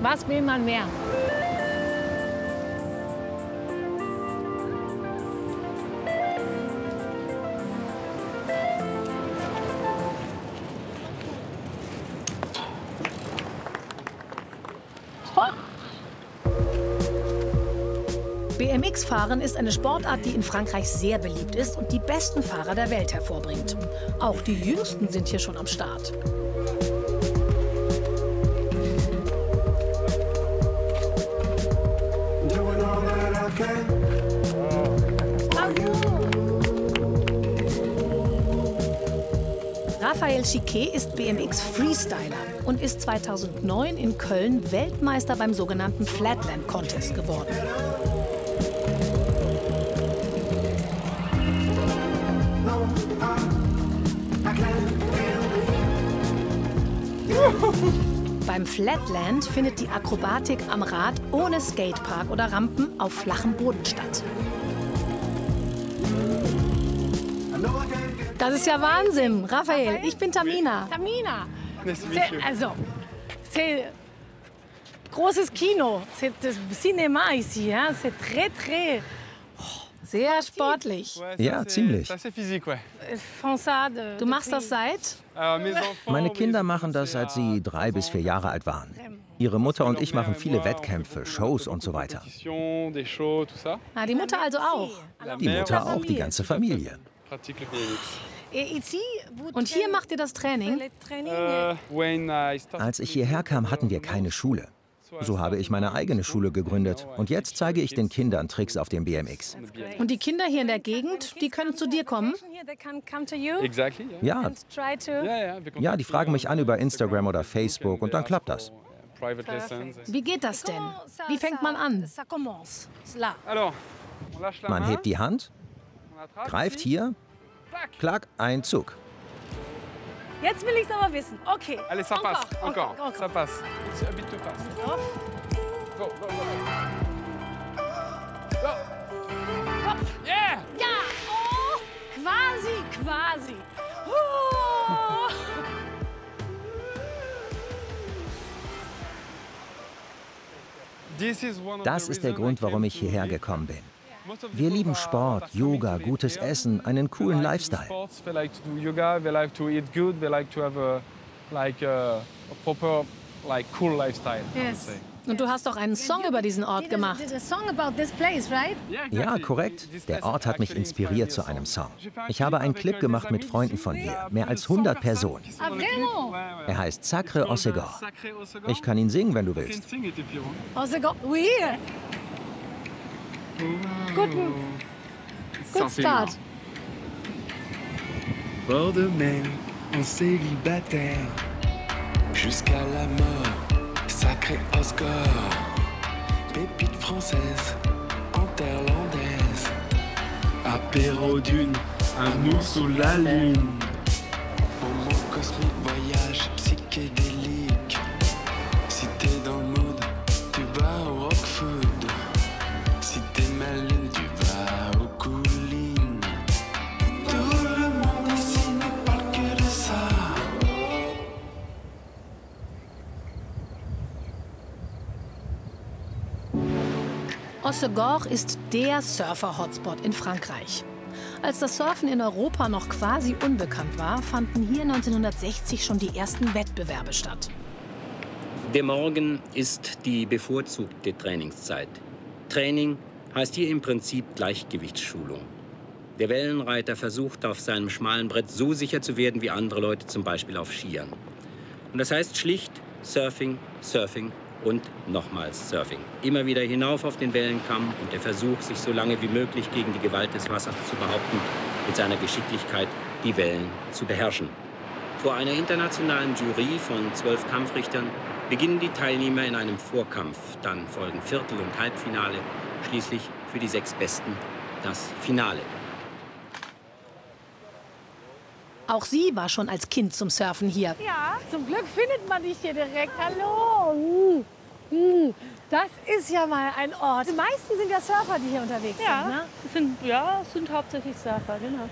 Was will man mehr? BMX-Fahren ist eine Sportart, die in Frankreich sehr beliebt ist und die besten Fahrer der Welt hervorbringt. Auch die Jüngsten sind hier schon am Start. Raphael Chiquet ist BMX-Freestyler und ist 2009 in Köln Weltmeister beim sogenannten Flatland Contest geworden. Beim Flatland findet die Akrobatik am Rad ohne Skatepark oder Rampen auf flachem Boden statt. Das ist ja Wahnsinn. Raphael, ich bin Tamina. Tamina. Also, c'est großes Kino. C'est Cinéma ici. Hein? C'est très sehr sportlich. Ja, ziemlich. Du machst das seit? Meine Kinder machen das, seit sie 3 bis 4 Jahre alt waren. Ihre Mutter und ich machen viele Wettkämpfe, Shows und so weiter. Ah, die Mutter also auch. Die Mutter auch, die ganze Familie. Und hier macht ihr das Training? Als ich hierher kam, hatten wir keine Schule. So habe ich meine eigene Schule gegründet. Und jetzt zeige ich den Kindern Tricks auf dem BMX. Und die Kinder hier in der Gegend, die können zu dir kommen? Ja. Ja, die fragen mich an über Instagram oder Facebook und dann klappt das. Wie geht das denn? Wie fängt man an? Man hebt die Hand, greift hier, klack, ein Zug. Jetzt will ich es aber wissen. Okay. Allez, ça passe. Encore. Ça passe. C'est un bit too fast. Go, go, go. Go. Yeah! Ja! Oh! Quasi. Oh! Das ist der Grund, warum ich hierher gekommen bin. Wir lieben Sport, Yoga, gutes Essen, einen coolen Lifestyle. Und du hast doch einen Song über diesen Ort gemacht. Ja, korrekt. Der Ort hat mich inspiriert zu einem Song. Ich habe einen Clip gemacht mit Freunden von hier, mehr als 100 Personen. Er heißt Sacré Hossegor. Ich kann ihn singen, wenn du willst. Hossegor, oui. Good start. Bord de mer, en célibataire, jusqu'à la mort, sacré Oscar, pépite française, enterlandaise, apéro d'une, amour sous la lune, moment cosmique, voyage psychédélique, si t'es dans le mood, tu vas au rock food. Si t'es malin, tu vas aux collines. Tout le monde ici ne parle que de ça. Hossegor ist der Surfer-Hotspot in Frankreich. Als das Surfen in Europa noch quasi unbekannt war, fanden hier 1960 schon die ersten Wettbewerbe statt. Der Morgen ist die bevorzugte Trainingszeit. Training heißt hier im Prinzip Gleichgewichtsschulung. Der Wellenreiter versucht auf seinem schmalen Brett so sicher zu werden wie andere Leute zum Beispiel auf Skiern. Und das heißt schlicht Surfing, Surfing und nochmals Surfing. Immer wieder hinauf auf den Wellenkamm und der Versuch, sich so lange wie möglich gegen die Gewalt des Wassers zu behaupten, mit seiner Geschicklichkeit die Wellen zu beherrschen. Vor einer internationalen Jury von 12 Kampfrichtern beginnen die Teilnehmer in einem Vorkampf. Dann folgen Viertel- und Halbfinale, schließlich für die 6 Besten das Finale. Auch sie war schon als Kind zum Surfen hier. Ja, zum Glück findet man dich hier direkt. Hallo. Das ist ja mal ein Ort. Die meisten sind ja Surfer, die hier unterwegs sind, ne? Es sind hauptsächlich Surfer, genau.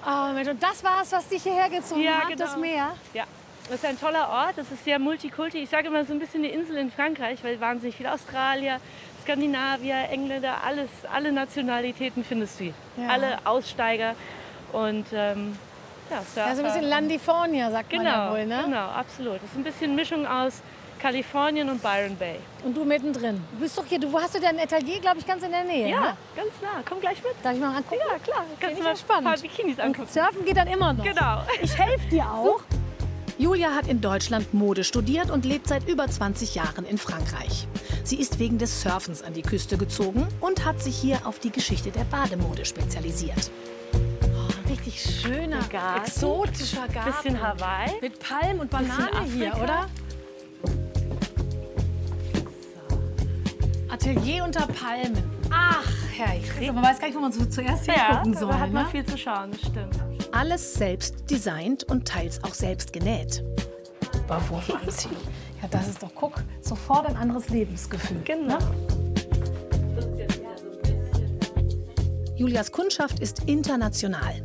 Oh Mensch, und das war es, was dich hierher gezogen hat, genau. das Meer? Ja, das ist ein toller Ort. Das ist sehr multikulti. Ich sage immer so ein bisschen eine Insel in Frankreich, weil wahnsinnig viele Australier, Skandinavier, Engländer, alle Nationalitäten findest du hier. Ja. Alle Aussteiger und Surfer. Also ein bisschen Landifornia, sagt man ja wohl, ne? Genau, absolut. Das ist ein bisschen Mischung aus Kalifornien und Byron Bay. Und du mittendrin. Du bist doch hier, wo hast du dein Atelier, glaube ich, ganz in der Nähe, Ja, ne? ganz nah. Komm gleich mit. Darf ich mal angucken? Ja, klar. Finde ich mal spannend. ein paar Bikinis angucken. Und surfen geht dann immer noch. Genau. Ich helfe dir auch. Julia hat in Deutschland Mode studiert und lebt seit über 20 Jahren in Frankreich. Sie ist wegen des Surfens an die Küste gezogen und hat sich hier auf die Geschichte der Bademode spezialisiert. Richtig schöner Garten. Exotischer Garten. Bisschen Hawaii. Mit Palmen und Banane hier, oder? So. Atelier unter Palmen. Ach, herrje. Man weiß gar nicht, wo man zuerst hingucken soll. Da hat man ne? viel zu schauen, das stimmt. Alles selbst designt und teils auch selbst genäht. Barfuß anziehen. Ja, das ist doch, guck, sofort ein anderes Lebensgefühl. Genau. Julias Kundschaft ist international.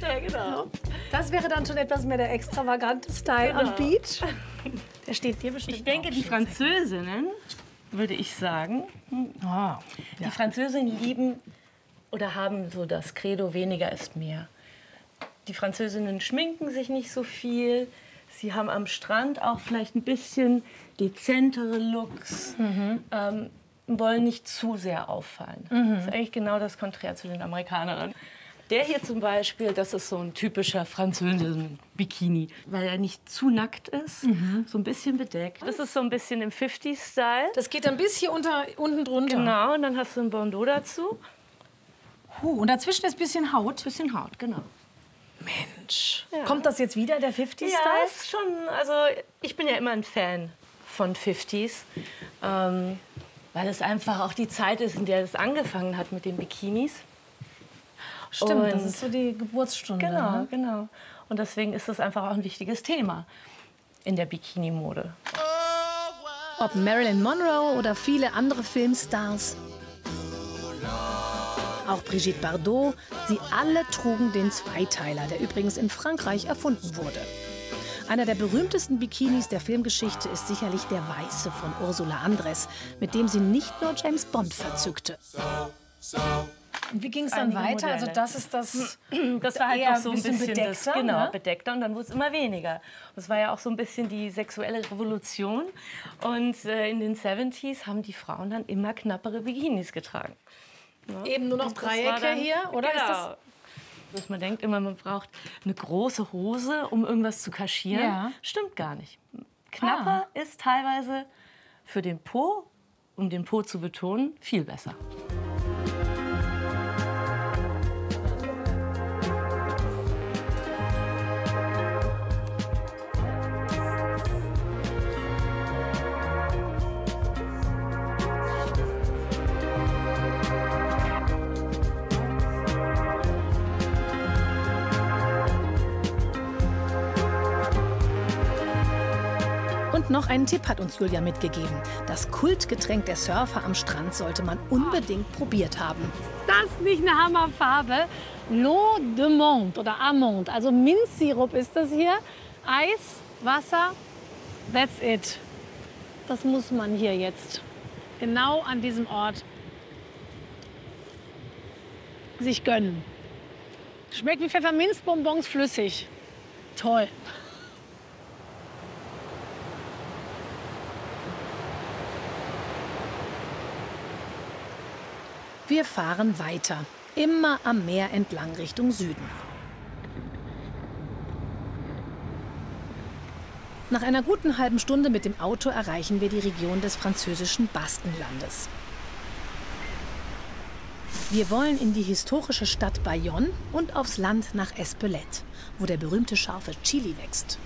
Ja, genau. Das wäre dann schon etwas mehr der extravagante Style am Beach. Der steht dir bestimmt. Ich denke, die Französinnen, würde ich sagen, die Französinnen lieben oder haben so das Credo, weniger ist mehr. Die Französinnen schminken sich nicht so viel. Sie haben am Strand auch vielleicht ein bisschen dezentere Looks, wollen nicht zu sehr auffallen. Das ist eigentlich genau das Konträr zu den Amerikanerinnen. Der hier zum Beispiel, das ist so ein typischer französischer Bikini, weil er nicht zu nackt ist, so ein bisschen bedeckt. Das ist so ein bisschen im 50s-Style. Das geht dann bis hier unten drunter. Genau, und dann hast du ein Bandeau dazu. Und dazwischen ist ein bisschen Haut. Bisschen Haut, genau. Mensch. Ja. Kommt das jetzt wieder, der 50s-Style? Ja, ist schon, also ich bin ja immer ein Fan von 50s. Weil es einfach auch die Zeit ist, in der es angefangen hat mit den Bikinis. Stimmt, und das ist so die Geburtsstunde. Genau, ne? genau. Und deswegen ist es einfach auch ein wichtiges Thema in der Bikini-Mode. Ob Marilyn Monroe oder viele andere Filmstars, auch Brigitte Bardot, sie alle trugen den Zweiteiler, der übrigens in Frankreich erfunden wurde. Einer der berühmtesten Bikinis der Filmgeschichte ist sicherlich der weiße von Ursula Andress, mit dem sie nicht nur James Bond verzückte. Und wie ging es dann weiter? Modelle. Also das ist das. Das war halt eher noch so ein bisschen bedeckter, genau, ne? bedeckter, und dann wurde es immer weniger. Und das war ja auch so ein bisschen die sexuelle Revolution. Und in den 70s haben die Frauen dann immer knappere Bikinis getragen. Ja. Eben nur noch Dreiecke dann, hier, oder? Genau. Ist das dass man denkt immer, man braucht eine große Hose, um irgendwas zu kaschieren. Ja. Stimmt gar nicht. Knapper ist teilweise für den Po, um den Po zu betonen, viel besser. Und noch einen Tipp hat uns Julia mitgegeben. Das Kultgetränk der Surfer am Strand sollte man unbedingt probiert haben. Das nicht eine Hammerfarbe? L'eau de Monde oder Amande, also Minzsirup ist das hier. Eis, Wasser, that's it. Das muss man hier jetzt genau an diesem Ort sich gönnen. Schmeckt wie Pfefferminzbonbons flüssig. Toll. Wir fahren weiter, immer am Meer entlang Richtung Süden. Nach einer guten halben Stunde mit dem Auto erreichen wir die Region des französischen Baskenlandes. Wir wollen in die historische Stadt Bayonne und aufs Land nach Espelette, wo der berühmte scharfe Chili wächst.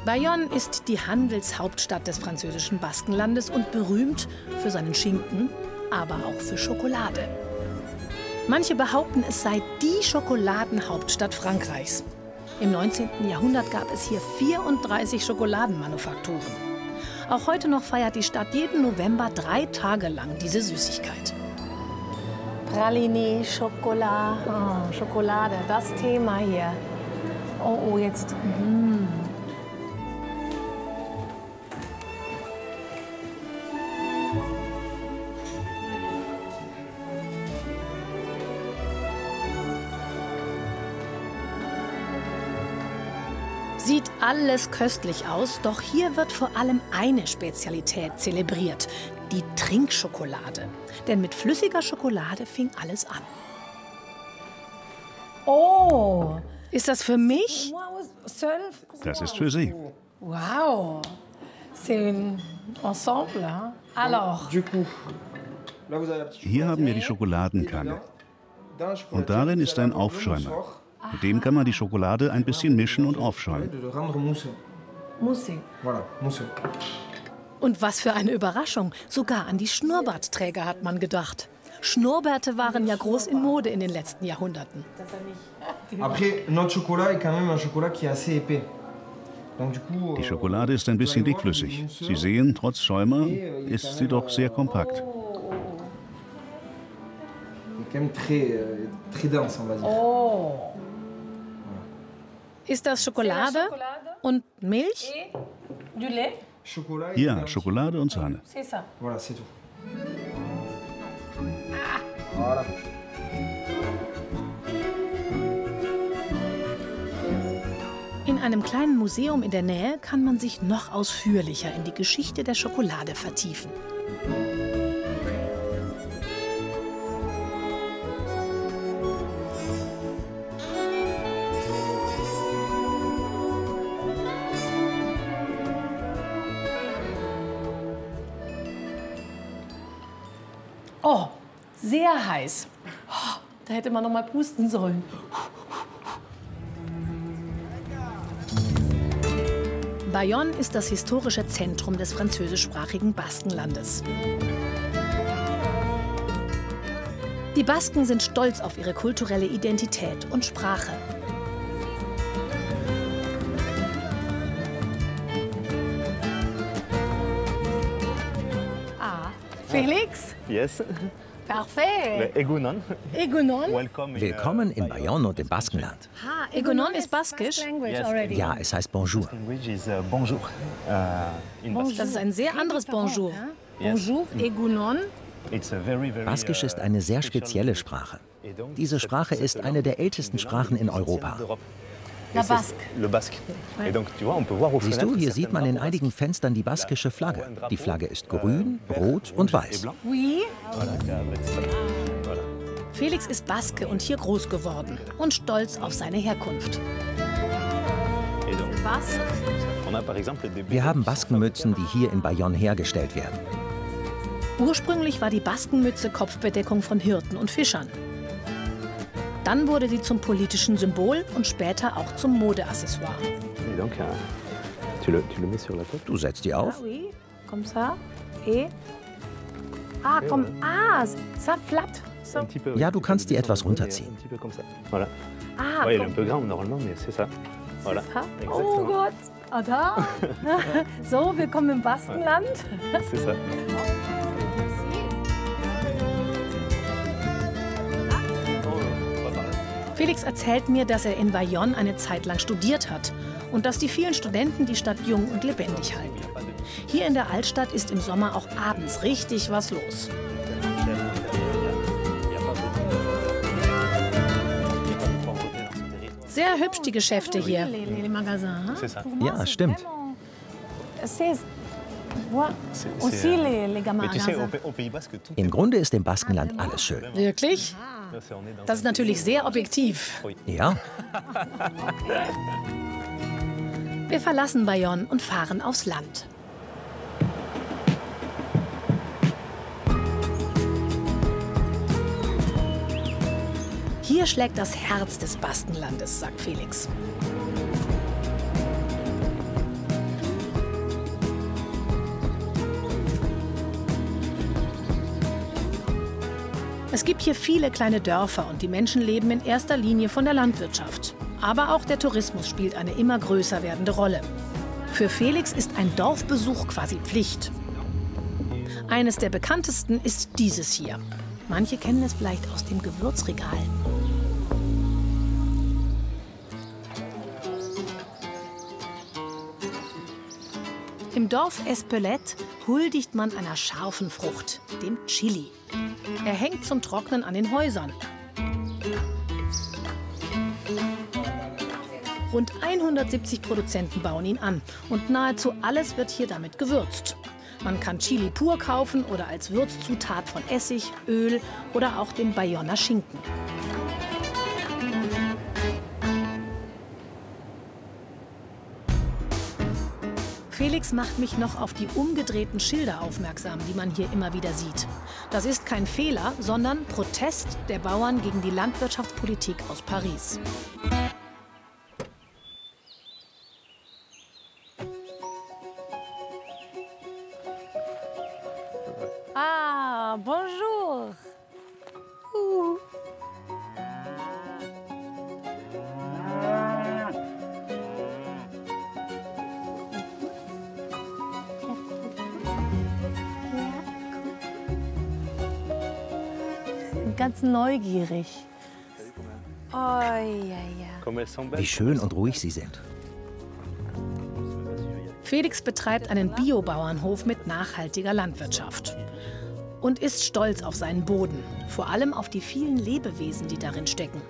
Bayonne ist die Handelshauptstadt des französischen Baskenlandes und berühmt für seinen Schinken, aber auch für Schokolade. Manche behaupten, es sei die Schokoladenhauptstadt Frankreichs. Im 19. Jahrhundert gab es hier 34 Schokoladenmanufakturen. Auch heute noch feiert die Stadt jeden November 3 Tage lang diese Süßigkeit. Praline, Schokolade, Schokolade, das Thema hier. Oh, jetzt. Sieht alles köstlich aus, doch hier wird vor allem eine Spezialität zelebriert, die Trinkschokolade. Denn mit flüssiger Schokolade fing alles an. Oh! Ist das für mich? Das ist für Sie. Wow! C'est un ensemble, hein? Alors. Hier haben wir die Schokoladenkanne. Und darin ist ein Aufschäumer. Mit dem kann man die Schokolade ein bisschen mischen und aufschäumen. Und was für eine Überraschung. Sogar an die Schnurrbartträger hat man gedacht. Schnurrbärte waren ja groß in Mode in den letzten Jahrhunderten. Die Schokolade ist ein bisschen dickflüssig. Sie sehen, trotz Schäumer ist sie doch sehr kompakt. Oh! Ist das Schokolade und Milch? Du lait? Ja, Schokolade und Sahne. In einem kleinen Museum in der Nähe kann man sich noch ausführlicher in die Geschichte der Schokolade vertiefen. Oh, sehr heiß. Oh, da hätte man noch mal pusten sollen. Bayonne ist das historische Zentrum des französischsprachigen Baskenlandes. Die Basken sind stolz auf ihre kulturelle Identität und Sprache. Ah, Felix? Yes. Perfekt. Egunon. Egunon? Willkommen in Bayonne und im Baskenland. Egunon ist baskisch? Ja, es heißt Bonjour. Das ist ein sehr anderes Bonjour. Bonjour, Egunon. Baskisch ist eine sehr spezielle Sprache. Diese Sprache ist eine der ältesten Sprachen in Europa. Siehst du, hier sieht man in einigen Fenstern die baskische Flagge. Die Flagge ist grün, rot und weiß. Oui. Felix ist Baske und hier groß geworden und stolz auf seine Herkunft. Was? Wir haben Baskenmützen, die hier in Bayonne hergestellt werden. Ursprünglich war die Baskenmütze Kopfbedeckung von Hirten und Fischern. Dann wurde sie zum politischen Symbol und später auch zum Modeaccessoire. Du setzt die auf? Oui, comme ça. Et? Ah, comme ça flatte. So. Ja, du kannst die etwas runterziehen. Ah, oh Gott. Ah, da. So, willkommen im Baskenland. Felix erzählt mir, dass er in Bayonne eine Zeit lang studiert hat und dass die vielen Studenten die Stadt jung und lebendig halten. Hier in der Altstadt ist im Sommer auch abends richtig was los. Sehr hübsch die Geschäfte hier. Ja, stimmt. Im Grunde ist im Baskenland alles schön. Wirklich? Das ist natürlich sehr objektiv. Ja. Wir verlassen Bayonne und fahren aufs Land. Hier schlägt das Herz des Baskenlandes, sagt Felix. Es gibt hier viele kleine Dörfer und die Menschen leben in erster Linie von der Landwirtschaft. Aber auch der Tourismus spielt eine immer größer werdende Rolle. Für Felix ist ein Dorfbesuch quasi Pflicht. Eines der bekanntesten ist dieses hier. Manche kennen es vielleicht aus dem Gewürzregal. Im Dorf Espelette huldigt man einer scharfen Frucht, dem Chili. Er hängt zum Trocknen an den Häusern. Rund 170 Produzenten bauen ihn an und nahezu alles wird hier damit gewürzt. Man kann Chili pur kaufen oder als Würzzutat von Essig, Öl oder auch dem Bayonner Schinken. Felix macht mich noch auf die umgedrehten Schilder aufmerksam, die man hier immer wieder sieht. Das ist kein Fehler, sondern Protest der Bauern gegen die Landwirtschaftspolitik aus Paris. Ah, bonjour. Ganz neugierig. Oh, ja, ja. Wie schön und ruhig sie sind. Felix betreibt einen Biobauernhof mit nachhaltiger Landwirtschaft und ist stolz auf seinen Boden, vor allem auf die vielen Lebewesen, die darin stecken.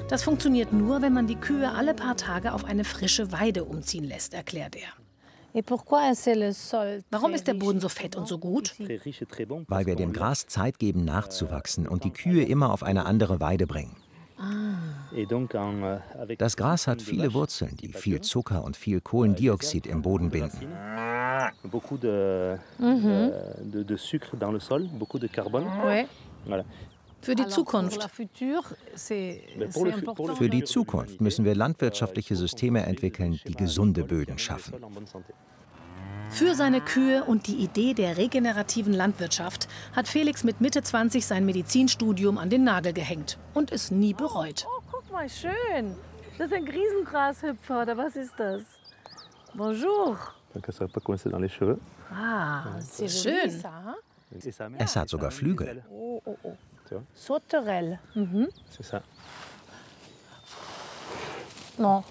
Das funktioniert nur, wenn man die Kühe alle paar Tage auf eine frische Weide umziehen lässt, erklärt er. Warum ist der Boden so fett und so gut? Weil wir dem Gras Zeit geben, nachzuwachsen und die Kühe immer auf eine andere Weide bringen. Das Gras hat viele Wurzeln, die viel Zucker und viel Kohlendioxid im Boden binden. Für die Zukunft. Für die Zukunft müssen wir landwirtschaftliche Systeme entwickeln, die gesunde Böden schaffen. Für seine Kühe und die Idee der regenerativen Landwirtschaft hat Felix mit Mitte 20 sein Medizinstudium an den Nagel gehängt und es nie bereut. Oh, guck mal, schön. Das ist ein Riesengrashüpfer, oder was ist das? Bonjour. Ah, c'est schön. Es hat sogar Flügel. Oh, oh, oh. Sauterelle. Mhm. No.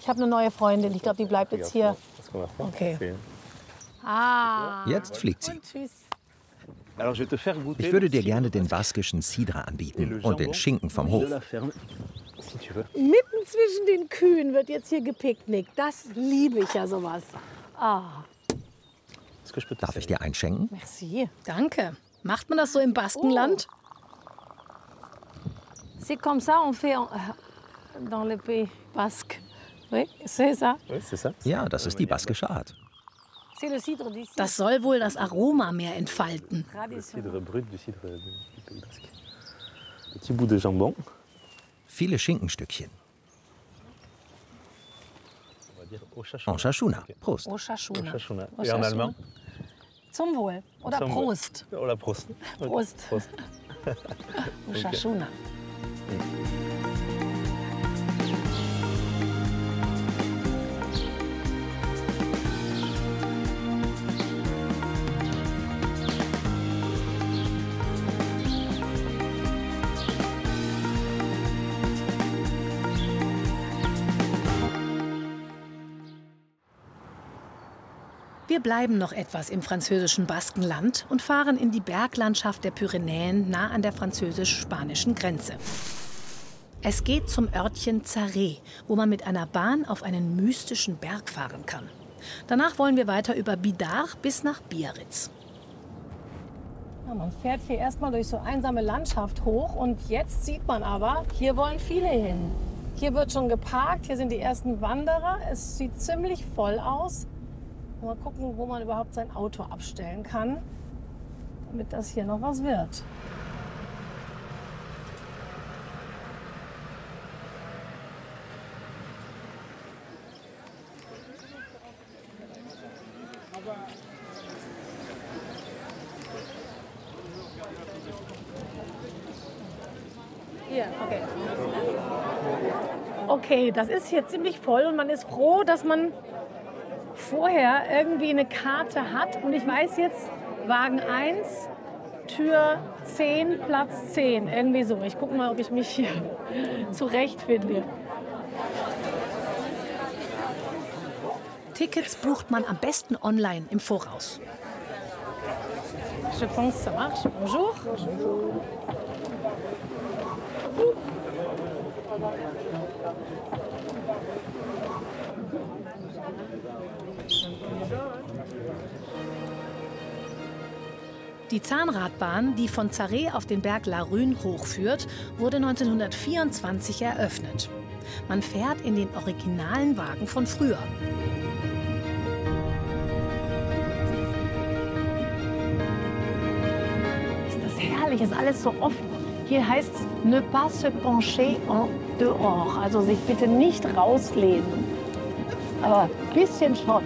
Ich habe eine neue Freundin. Ich glaube, die bleibt jetzt hier. Okay. Ah. Jetzt fliegt sie. Ich würde dir gerne den baskischen Cidra anbieten und den Schinken vom Hof. Mitten zwischen den Kühen wird jetzt hier gepicknickt. Das liebe ich ja, sowas. Ah. Darf ich dir einschenken? Merci. Danke. Macht man das so im Baskenland? C'est comme ça on fait dans le pays basque. Oui, c'est ça. Ja, das ist die baskische Art. Das soll wohl das Aroma mehr entfalten. Viele Schinkenstückchen. Oshashuna. Prost. Oshashuna. Zum Wohl. Oder Prost. Oder Prost. Prost. Oshashuna. Wir bleiben noch etwas im französischen Baskenland und fahren in die Berglandschaft der Pyrenäen nah an der französisch-spanischen Grenze. Es geht zum Örtchen Zaré, wo man mit einer Bahn auf einen mystischen Berg fahren kann. Danach wollen wir weiter über Bidart bis nach Biarritz. Ja, man fährt hier erstmal durch so einsame Landschaft hoch und jetzt sieht man aber, hier wollen viele hin. Hier wird schon geparkt, hier sind die ersten Wanderer. Es sieht ziemlich voll aus. Mal gucken, wo man überhaupt sein Auto abstellen kann, damit das hier noch was wird. Hier, okay. Okay, das ist hier ziemlich voll und man ist froh, dass man vorher irgendwie eine Karte hat. Und ich weiß jetzt, Wagen 1, Tür 10, Platz 10. Irgendwie so. Ich gucke mal, ob ich mich hier zurechtfinde. Tickets bucht man am besten online im Voraus. Je pense ça marche. Bonjour. Die Zahnradbahn, die von Zaré auf den Berg La Rune hochführt, wurde 1924 eröffnet. Man fährt in den originalen Wagen von früher. Ist das herrlich, ist alles so offen. Hier heißt es ne pas se pencher en dehors, also sich bitte nicht rauslehnen. Aber ein bisschen schon.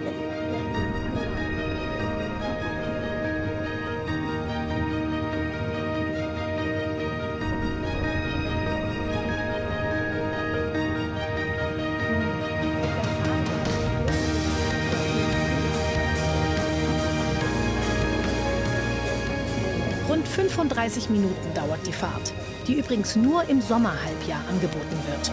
Rund 35 Minuten dauert die Fahrt, die übrigens nur im Sommerhalbjahr angeboten wird.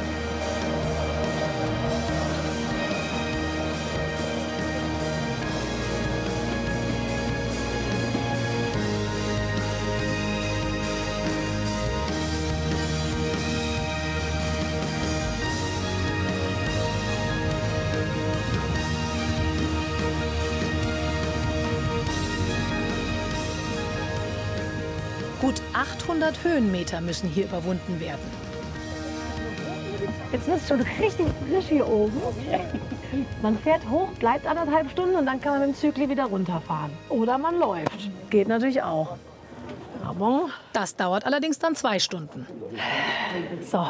Gut 800 Höhenmeter müssen hier überwunden werden. Jetzt ist es schon richtig frisch hier oben. Man fährt hoch, bleibt 1,5 Stunden und dann kann man mit dem Zügli wieder runterfahren. Oder man läuft. Geht natürlich auch. Aber das dauert allerdings dann 2 Stunden. So,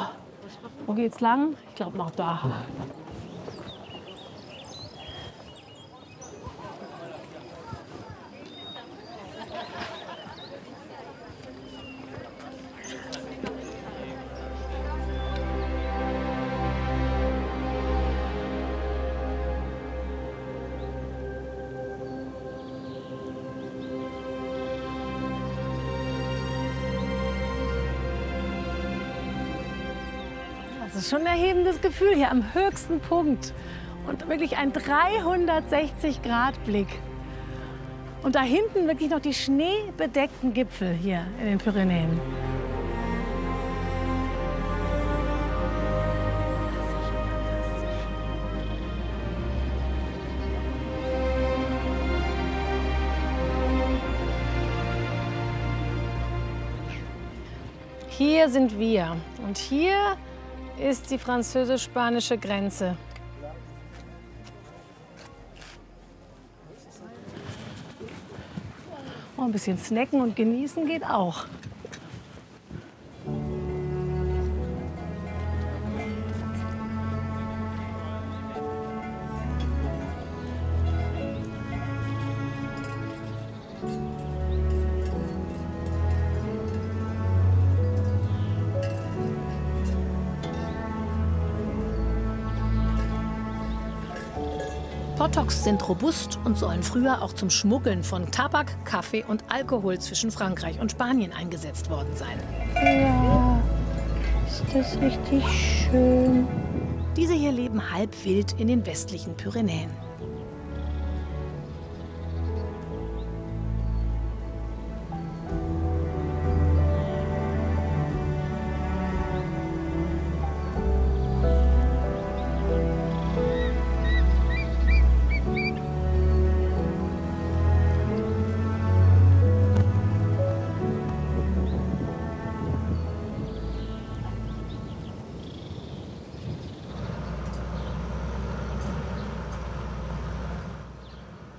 wo geht's lang? Ich glaube noch da. Das ist schon ein erhebendes Gefühl hier am höchsten Punkt. Und wirklich ein 360-Grad-Blick. Und da hinten wirklich noch die schneebedeckten Gipfel hier in den Pyrenäen. Hier sind wir. Und hier ist die französisch-spanische Grenze. Oh, ein bisschen snacken und genießen geht auch. Potoks sind robust und sollen früher auch zum Schmuggeln von Tabak, Kaffee und Alkohol zwischen Frankreich und Spanien eingesetzt worden sein. Ja, ist das richtig schön. Diese hier leben halb wild in den westlichen Pyrenäen.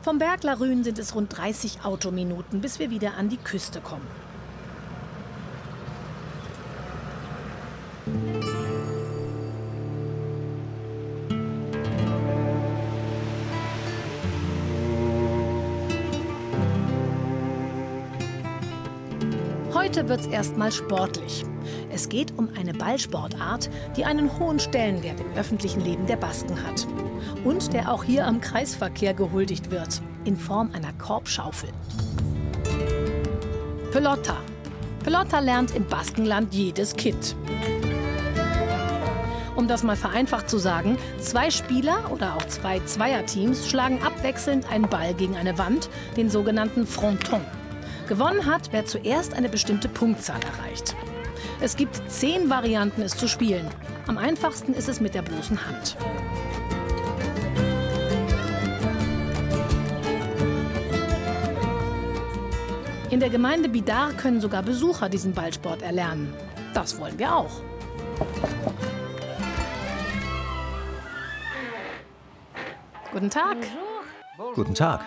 Vom Berg La Rhune sind es rund 30 Autominuten, bis wir wieder an die Küste kommen. Heute wird es erstmal sportlich. Es geht um eine Ballsportart, die einen hohen Stellenwert im öffentlichen Leben der Basken hat. Und der auch hier am Kreisverkehr gehuldigt wird, in Form einer Korbschaufel. Pelota. Pelota lernt im Baskenland jedes Kind. Um das mal vereinfacht zu sagen, 2 Spieler oder auch 2 Zweierteams schlagen abwechselnd einen Ball gegen eine Wand, den sogenannten Fronton. Gewonnen hat, wer zuerst eine bestimmte Punktzahl erreicht. Es gibt 10 Varianten, es zu spielen. Am einfachsten ist es mit der bloßen Hand. In der Gemeinde Bidart können sogar Besucher diesen Ballsport erlernen. Das wollen wir auch. Guten Tag. Guten Tag.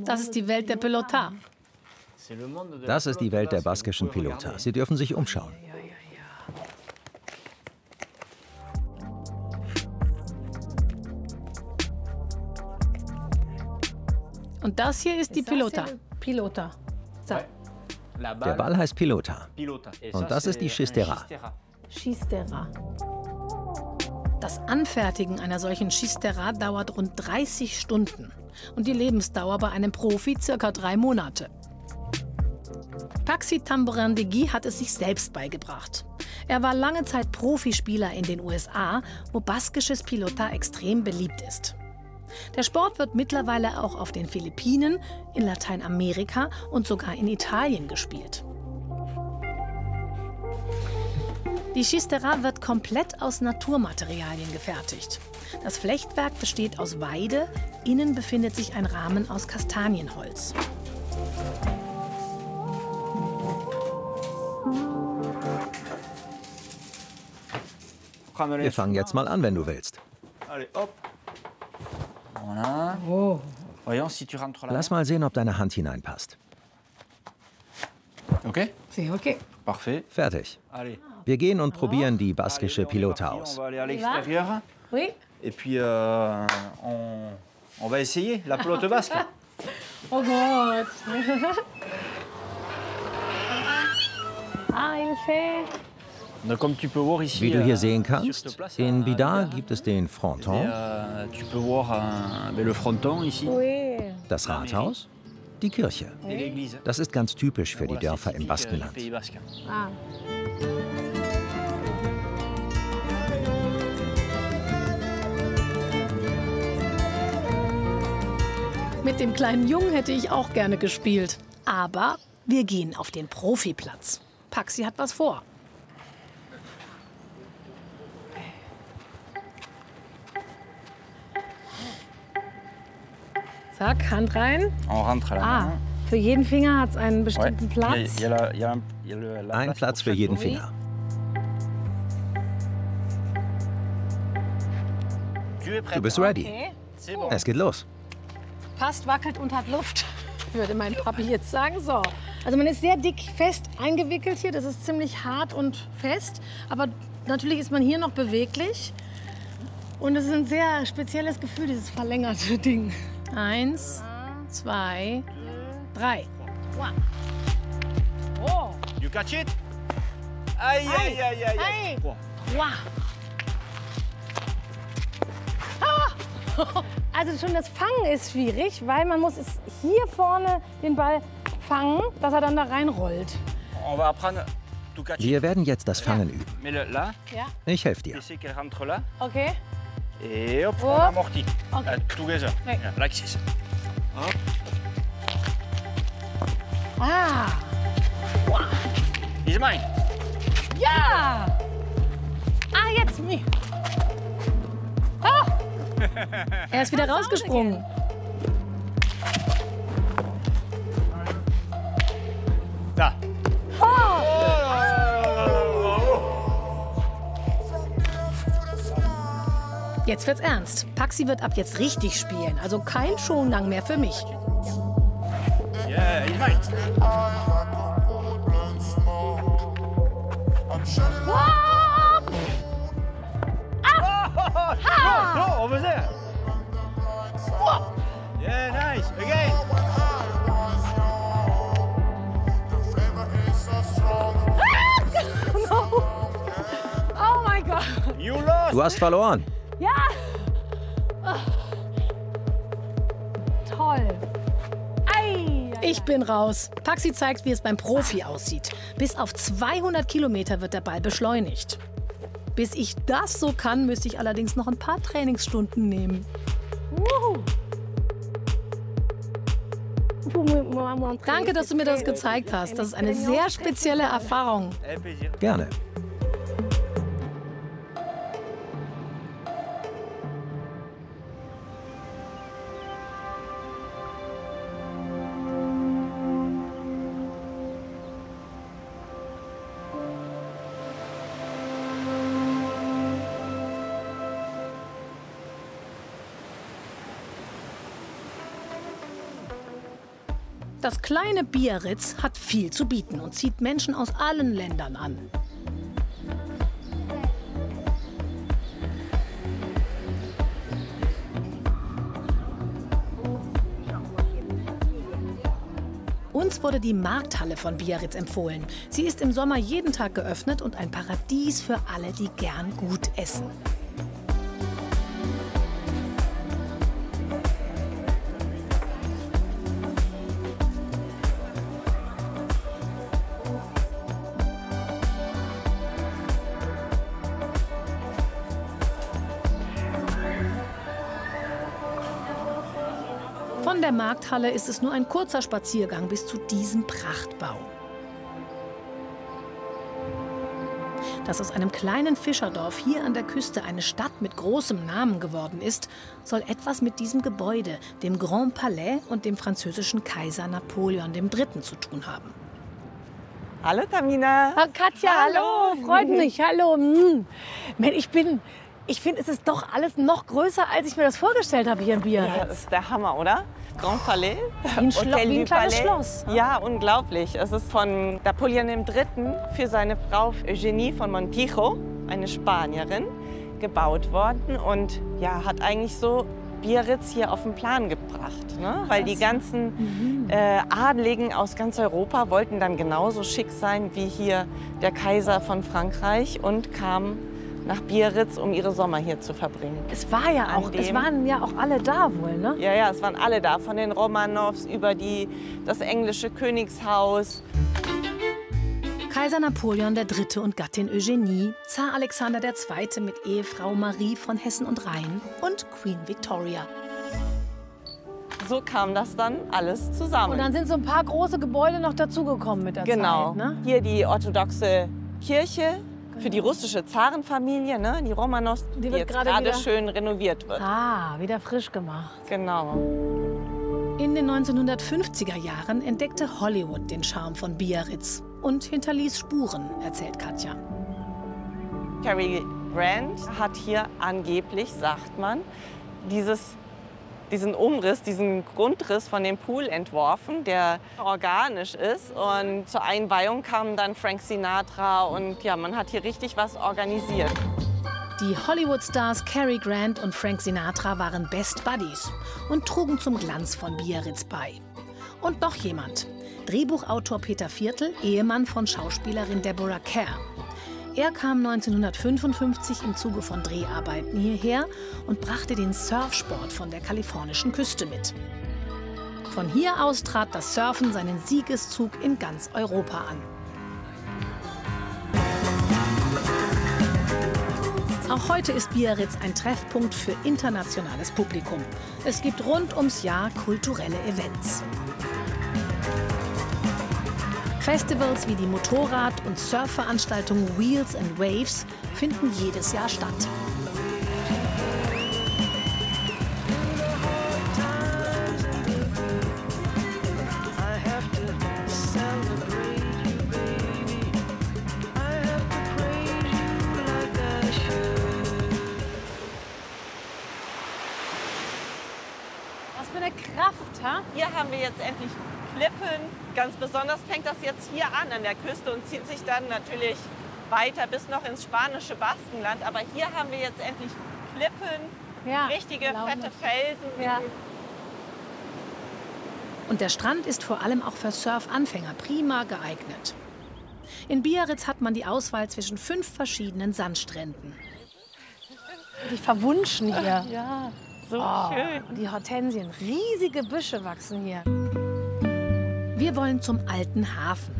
Das ist die Welt der Pelota. Das ist die Welt der baskischen Pelota. Sie dürfen sich umschauen. Und das hier ist die Pelota. Pilota. So. Der Ball heißt Pelota. Und das ist die Chistera. Chistera. Das Anfertigen einer solchen Chistera dauert rund 30 Stunden. Und die Lebensdauer bei einem Profi ca. 3 Monate. Paxi Tamborindegui hat es sich selbst beigebracht. Er war lange Zeit Profispieler in den USA, wo baskisches Pelota extrem beliebt ist. Der Sport wird mittlerweile auch auf den Philippinen, in Lateinamerika und sogar in Italien gespielt. Die Schistera wird komplett aus Naturmaterialien gefertigt. Das Flechtwerk besteht aus Weide, innen befindet sich ein Rahmen aus Kastanienholz. Wir fangen jetzt mal an, wenn du willst. Lass mal sehen, ob deine Hand hineinpasst. Okay? Sí, okay. Parfait. Fertig. Wir gehen und probieren die baskische Pilota aus. Oui. Et puis, on va essayer la pelote basque. Oh Gott. Hilfe. Wie du hier sehen kannst, in Bidart gibt es den Fronton, das Rathaus, die Kirche. Das ist ganz typisch für die Dörfer im Baskenland. Ah. Mit dem kleinen Jungen hätte ich auch gerne gespielt. Aber wir gehen auf den Profiplatz. Paxi hat was vor. Zack, Hand rein. Für jeden Finger hat es einen bestimmten Platz. Ein Platz für jeden Finger. Du bist ready. Okay. Es geht los. Passt, wackelt und hat Luft, würde mein Papi jetzt sagen. So. Also man ist sehr dick fest eingewickelt hier. Das ist ziemlich hart und fest. Aber natürlich ist man hier noch beweglich. Und es ist ein sehr spezielles Gefühl, dieses verlängerte Ding. 1, 2, 3. Oh. You catch it? Aïe, aïe, aïe, aïe, aïe. Also schon das Fangen ist schwierig, weil man muss es hier vorne den Ball fangen, dass er dann da reinrollt. Wir werden jetzt das Fangen üben. Ja. Ich helfe dir. Okay. Et hop, on amortit. Okay. Together. Okay. Yeah, like this. Hop. Ah. Is mine. Ja. Ah, jetzt mich. Ah. Er ist wieder rausgesprungen. Da. Jetzt wird's ernst. Paxi wird ab jetzt richtig spielen. Also kein Schongang mehr für mich. Yeah, he's mine. Go, over there. Yeah, nice. Again. Oh mein Gott. You lost. Du hast verloren. Ja. Toll. Ich bin raus. Paxi zeigt, wie es beim Profi aussieht. Bis auf 200 Kilometer wird der Ball beschleunigt. Bis ich das so kann, müsste ich allerdings noch ein paar Trainingsstunden nehmen. Danke, dass du mir das gezeigt hast. Das ist eine sehr spezielle Erfahrung. Gerne. Das kleine Biarritz hat viel zu bieten und zieht Menschen aus allen Ländern an. Uns wurde die Markthalle von Biarritz empfohlen. Sie ist im Sommer jeden Tag geöffnet und ein Paradies für alle, die gern gut essen. Von der Markthalle ist es nur ein kurzer Spaziergang bis zu diesem Prachtbau. Dass aus einem kleinen Fischerdorf hier an der Küste eine Stadt mit großem Namen geworden ist, soll etwas mit diesem Gebäude, dem Grand Palais und dem französischen Kaiser Napoleon III. Zu tun haben. Hallo Tamina. Katja, hallo. Freut mich, hallo. Ich finde, es ist doch alles noch größer, als ich mir das vorgestellt habe hier in Biarritz. Ja, das ist der Hammer, oder? Grand Palais. Wie ein kleines Schloss. Ja, unglaublich. Es ist von Napoleon III. Für seine Frau Eugenie von Montijo, eine Spanierin, gebaut worden und ja, hat eigentlich so Biarritz hier auf den Plan gebracht. Ne? Weil die ganzen Adeligen aus ganz Europa wollten dann genauso schick sein wie hier der Kaiser von Frankreich und kamen nach Biarritz, um ihre Sommer hier zu verbringen. Es waren ja auch alle da wohl, ne? Ja, ja, es waren alle da, von den Romanows über das englische Königshaus. Kaiser Napoleon III. Und Gattin Eugenie, Zar Alexander II. Mit Ehefrau Marie von Hessen und Rhein und Queen Victoria. So kam das dann alles zusammen. Und dann sind so ein paar große Gebäude noch dazugekommen mit der Zeit. Genau. Ne? Hier die orthodoxe Kirche für die russische Zarenfamilie, ne? Die Romanows, die jetzt gerade schön renoviert wird. Ah, wieder frisch gemacht. Genau. In den 1950er Jahren entdeckte Hollywood den Charme von Biarritz und hinterließ Spuren, erzählt Katja. Cary Grant hat hier angeblich, sagt man, diesen Umriss, diesen Grundriss von dem Pool entworfen, der organisch ist. Und zur Einweihung kamen dann Frank Sinatra und ja, man hat hier richtig was organisiert. Die Hollywood-Stars Cary Grant und Frank Sinatra waren Best Buddies und trugen zum Glanz von Biarritz bei. Und noch jemand, Drehbuchautor Peter Viertel, Ehemann von Schauspielerin Deborah Kerr. Er kam 1955 im Zuge von Dreharbeiten hierher und brachte den Surfsport von der kalifornischen Küste mit. Von hier aus trat das Surfen seinen Siegeszug in ganz Europa an. Auch heute ist Biarritz ein Treffpunkt für internationales Publikum. Es gibt rund ums Jahr kulturelle Events. Festivals wie die Motorrad- und Surfveranstaltung Wheels and Waves finden jedes Jahr statt. Was für eine Kraft, ha? Hier haben wir jetzt endlich Klippen. Ganz besonders fängt das jetzt hier an der Küste und zieht sich dann natürlich weiter bis noch ins spanische Baskenland. Aber hier haben wir jetzt endlich Klippen, richtige fette Felsen. Ja. Und der Strand ist vor allem auch für Surfanfänger prima geeignet. In Biarritz hat man die Auswahl zwischen 5 verschiedenen Sandstränden. Die verwunschen hier. Ja, so schön. Und die Hortensien, riesige Büsche wachsen hier. Wir wollen zum alten Hafen.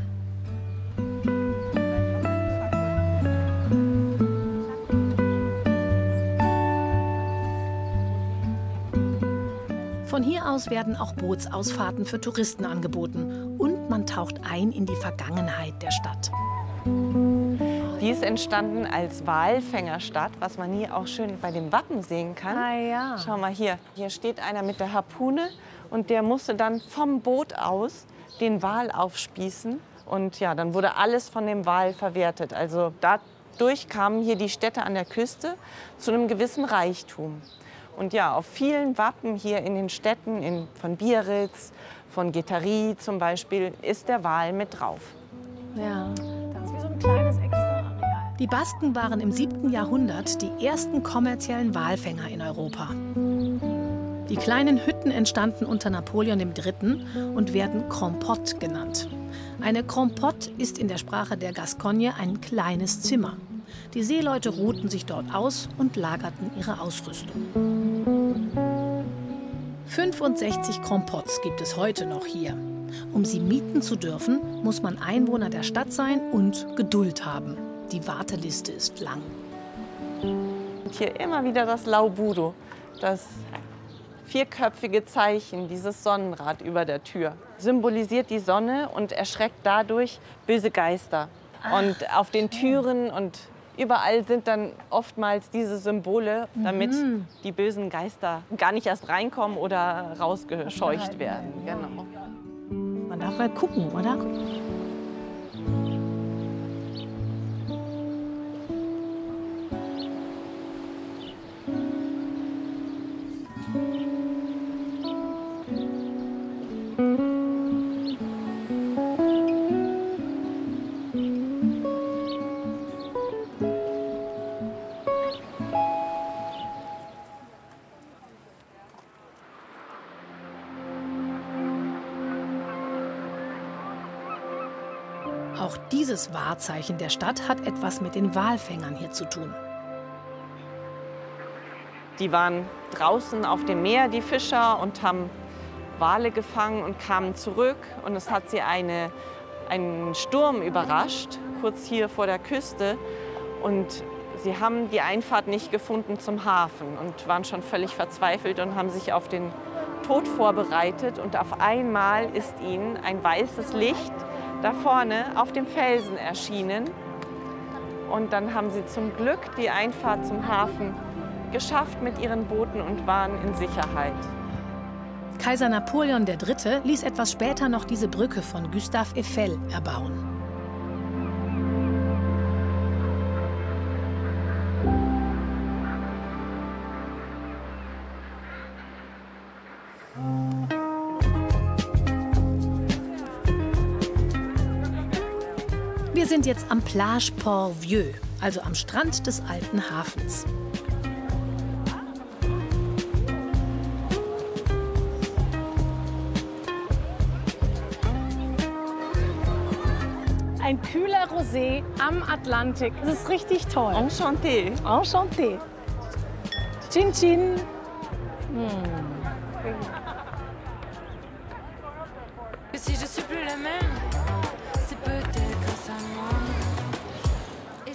Von hier aus werden auch Bootsausfahrten für Touristen angeboten und man taucht ein in die Vergangenheit der Stadt. Die ist entstanden als Walfängerstadt, was man hier auch schön bei dem Wappen sehen kann. Ah, ja. Schau mal hier, hier steht einer mit der Harpune und der musste dann vom Boot aus den Wal aufspießen und ja, dann wurde alles von dem Wal verwertet. Also dadurch kamen hier die Städte an der Küste zu einem gewissen Reichtum. Und ja, auf vielen Wappen hier in den Städten, von Biarritz, von Guétary zum Beispiel, ist der Wal mit drauf. Ja, das ist wie so ein kleines Extra-Areal. Die Basken waren im 7. Jahrhundert die ersten kommerziellen Walfänger in Europa. Die kleinen Hütten entstanden unter Napoleon III. Und werden Crompot genannt. Eine Crompot ist in der Sprache der Gascogne ein kleines Zimmer. Die Seeleute ruhten sich dort aus und lagerten ihre Ausrüstung. 65 Crompots gibt es heute noch hier. Um sie mieten zu dürfen, muss man Einwohner der Stadt sein und Geduld haben. Die Warteliste ist lang. Und hier immer wieder das Laubudo, das 4-köpfige Zeichen, dieses Sonnenrad über der Tür. Symbolisiert die Sonne und erschreckt dadurch böse Geister. Und auf den Türen und Überall sind dann oftmals diese Symbole, damit die bösen Geister gar nicht erst reinkommen oder rausgescheucht werden. Genau. Man darf mal gucken, oder? Auch dieses Wahrzeichen der Stadt hat etwas mit den Walfängern hier zu tun. Die waren draußen auf dem Meer, die Fischer, und haben Wale gefangen und kamen zurück. Und es hat sie einen Sturm überrascht, kurz hier vor der Küste. Und sie haben die Einfahrt nicht gefunden zum Hafen und waren schon völlig verzweifelt und haben sich auf den Tod vorbereitet. Und auf einmal ist ihnen ein weißes Licht da vorne auf dem Felsen erschienen. Und dann haben sie zum Glück die Einfahrt zum Hafen geschafft mit ihren Booten und waren in Sicherheit. Kaiser Napoleon III. Ließ etwas später noch diese Brücke von Gustave Eiffel erbauen. Wir sind jetzt am Plage Port-Vieux, also am Strand des alten Hafens. Ein kühler Rosé am Atlantik. Das ist richtig toll. Enchanté. Enchanté. Chin Chin.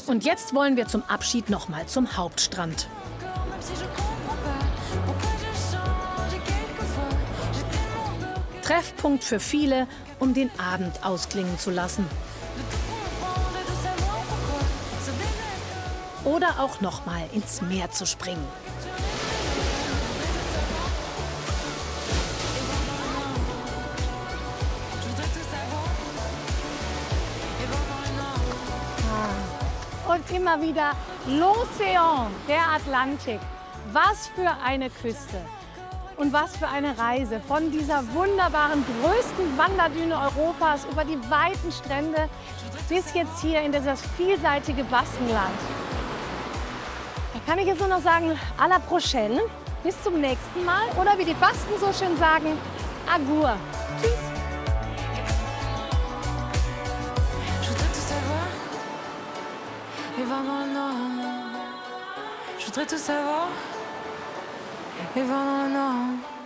Und jetzt wollen wir zum Abschied noch mal zum Hauptstrand. Treffpunkt für viele, um den Abend ausklingen zu lassen. Oder auch noch mal ins Meer zu springen. Und immer wieder l'Océan, der Atlantik. Was für eine Küste und was für eine Reise von dieser wunderbaren, größten Wanderdüne Europas über die weiten Strände bis jetzt hier in dieses vielseitige Baskenland. Da kann ich jetzt nur noch sagen, à la prochaine, bis zum nächsten Mal oder wie die Basken so schön sagen, agur. Tschüss. Et va dans le nord. Je voudrais tout savoir. Et va dans le nord.